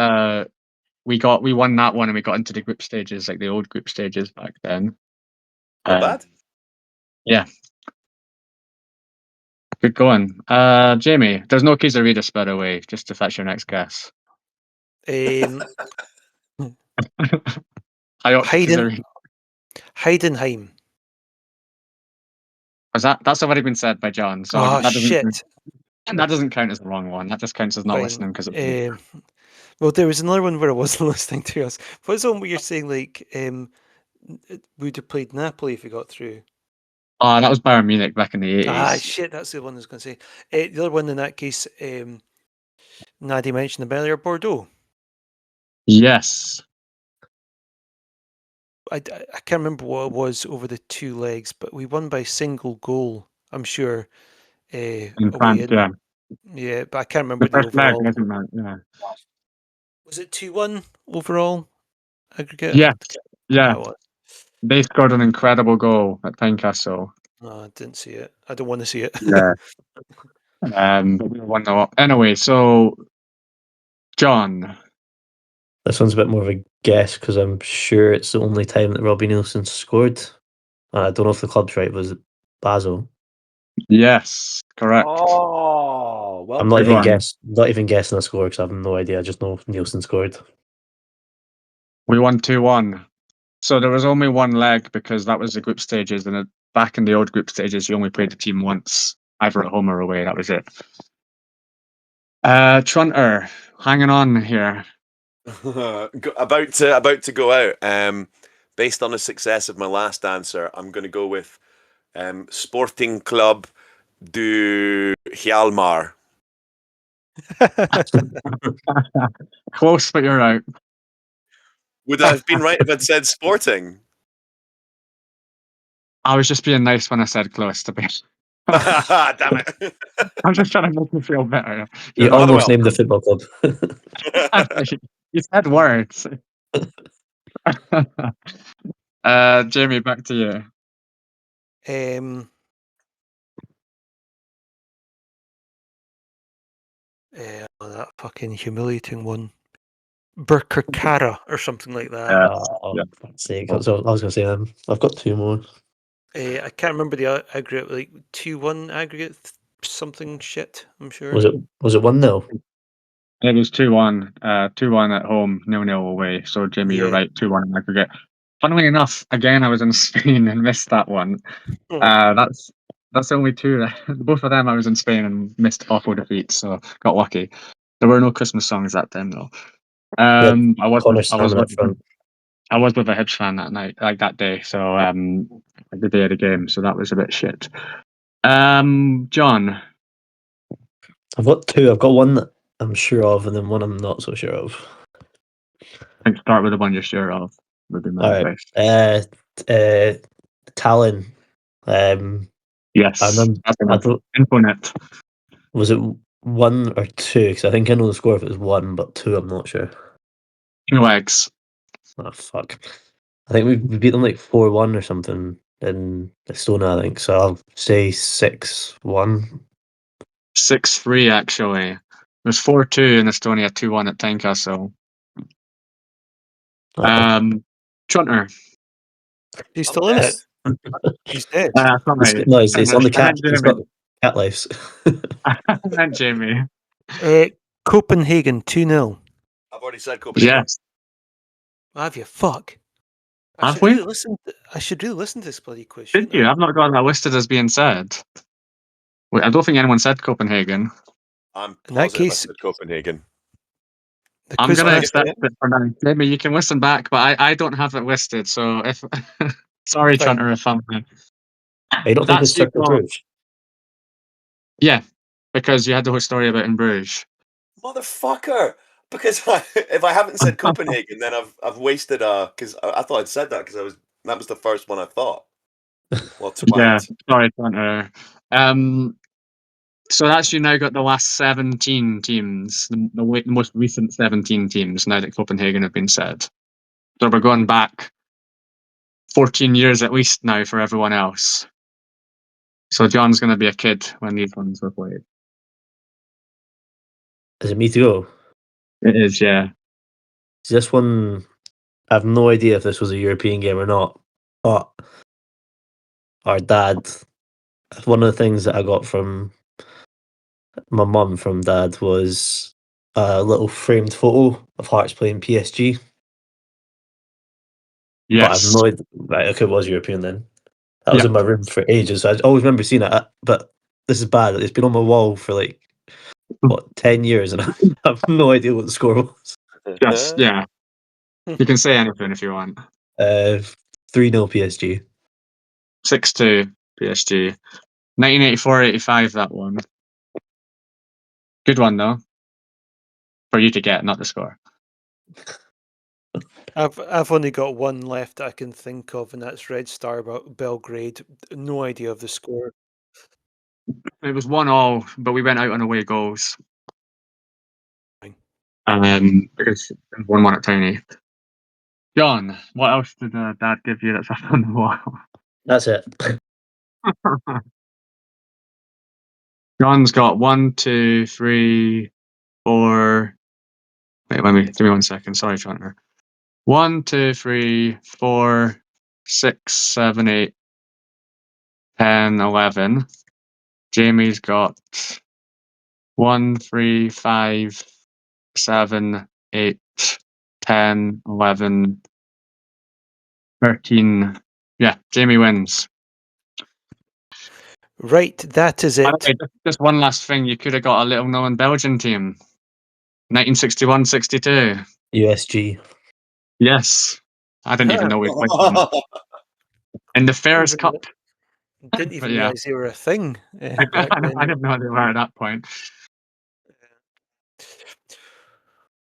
we won that one and we got into the group stages, like the old group stages back then. Not bad. Yeah. Good going. Jamie, there's no Kizaridas, by the way, just if that's your next guess. Um, I opt for Hayden, Kizaridas. Heidenheim. That's already been said by John, so Oh that shit! doesn't count as the wrong one. That just counts as not Fine. listening because Well, there was another one where I wasn't listening to us. What's the one where you're saying like would have played Napoli if we got through? that was Bayern Munich back in the 80s. Ah, shit, that's the one I was going to say. The other one in that case, Nade mentioned them earlier, Bordeaux. Yes. I can't remember what it was over the 2 legs, but we won by single goal, I'm sure. In Away France, in. yeah. Yeah, but I can't remember The the first leg, overall. wasn't it? Yeah. Was it 2-1 overall aggregate? Yes. Yeah. That was. They scored an incredible goal at Tynecastle. No, I didn't see it. I don't want to see it. Yeah. But we won though. Anyway, so John. This one's a bit more of a guess because I'm sure it's the only time that Robbie Nielsen scored. I don't know if the club's right. Was it Basel? Yes, correct. Oh, well I'm not Good even one. not even guessing a score because I have no idea. I just know Nielsen scored. We won 2-1. So there was only one leg because that was the group stages, and back in the old group stages, you only played the team once, either at home or away. That was it. Trunter, hanging on here. about to go out. Based on the success of my last answer, I'm going to go with Sporting Club do Hjalmar. Close, but you're out. Would I have been right if I'd said Sporting? I was just being nice when I said close to be. Damn it. I'm just trying to make you feel better. You You're not almost named the welcome. football club. You said words. Jamie, back to you. That fucking humiliating one. Burkirkara or something like that. Yeah. For fuck's sake. I was going to say them. I've got 2 more. I can't remember the aggregate, like 2-1 aggregate, something shit, I'm sure. Was it 1-0? It was 2-1. 2-1 at home, 0-0 away. So Jamie, you're Yeah. right, 2-1 in aggregate. Funnily enough, again I was in Spain and missed that one. Oh. That's only 2. Both of them I was in Spain and missed awful defeats, so got lucky. There were no Christmas songs that time though. Yeah, I was Connor with Salmon up front. a Hibs fan that night, like that day. So like the day of the game. So that was a bit shit. John. I've got 2. I've got one that I'm sure of and then one I'm not so sure of. I think start with the one you're sure of. Would be my All right. advice. Talon. Yes, I remember. that's enough. Infonet. Was it 1 or 2? Because I think I know the score if it was 1, but 2 I'm not sure. 2 legs. Oh fuck! I think we beat them like 4-1 or something in Estonia. I think so. I'll say 6-1. 6-3 actually. It was 4-2 in Estonia, 2-1 at Tynecastle. Trunter. He's still in it. He's dead. No, it's on the cat. He's got cat lives. I meant Jamie. Copenhagen 2-0. I've already said Copenhagen. Yes. Have you? Fuck. I Have should we? really listen. I should really listen to this bloody quiz. Did you? I've not got that listed as being said. Wait, I don't think anyone said Copenhagen. I'm In that positive I case, said Copenhagen. I'm going to Quizmaster. accept it for now. Maybe you can listen back, but I don't have it listed. So if sorry, Fine. Trunter, if I'm. I don't think it's That's you. Circle Bruges. Yeah, because you had the whole story about in Bruges. Motherfucker! Because if I haven't said Copenhagen, then I've wasted because I thought I'd said that because that was the first one I thought. Well, twat. Yeah, sorry, Trunter. So that's you now got the last 17 teams, the most recent 17 teams now that Copenhagen have been said. So we're going back 14 years at least now for everyone else. So John's going to be a kid when these ones were played. Is it me to go? It is, yeah. This one, I have no idea if this was a European game or not, but our dad, one of the things that I got from my mum from dad was a little framed photo of Hearts playing PSG. But I've Yes. no idea. Right, okay, it was European then. That was Yeah. in my room for ages. I always remember seeing it, but this is bad. It's been on my wall for like, what, 10 years, and I have no idea what the score was. Just, yeah. You can say anything if you want. 3-0 PSG. 6-2 PSG. 1984-85, that one. Good one, though. For you to get, not the score. I've only got one left that I can think of, and that's Red Star Belgrade. No idea of the score. It was 1-1, but we went out on away goals. Fine. Because it was 1-1 at Tiny. John, what else did Dad give you that's up on the wall? That's it. John's got 1, 2, 3, 4. Wait, give me 1 second. Sorry, John. 1, 2, 3, 4, 6, 7, 8, 10, 11. Jamie's got 1, 3, 5, 7, 8, 10, 11, 13. Yeah, Jamie wins. Right, that is By the it. way, just one last thing. You could have got a little known Belgian team. 1961-62. USG. Yes. I didn't even know we played them. In the Fairs Even Cup. Didn't But even yeah. realize they were a thing back I then. didn't know they were at that point.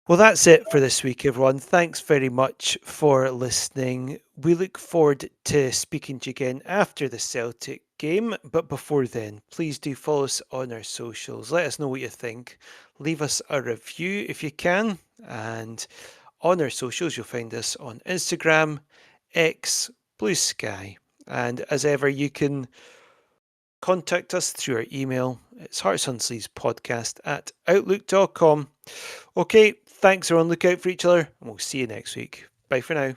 Well, that's it for this week, everyone. Thanks very much for listening. We look forward to speaking to you again after the Celtic game. But before then, please do follow us on our socials. Let us know what you think. Leave us a review if you can. And on our socials, you'll find us on Instagram, X, Blue Sky. And as ever, you can contact us through our email. It's heartsunsleevespodcast@outlook.com. Okay, thanks everyone. Look out for each other, and we'll see you next week. Bye for now.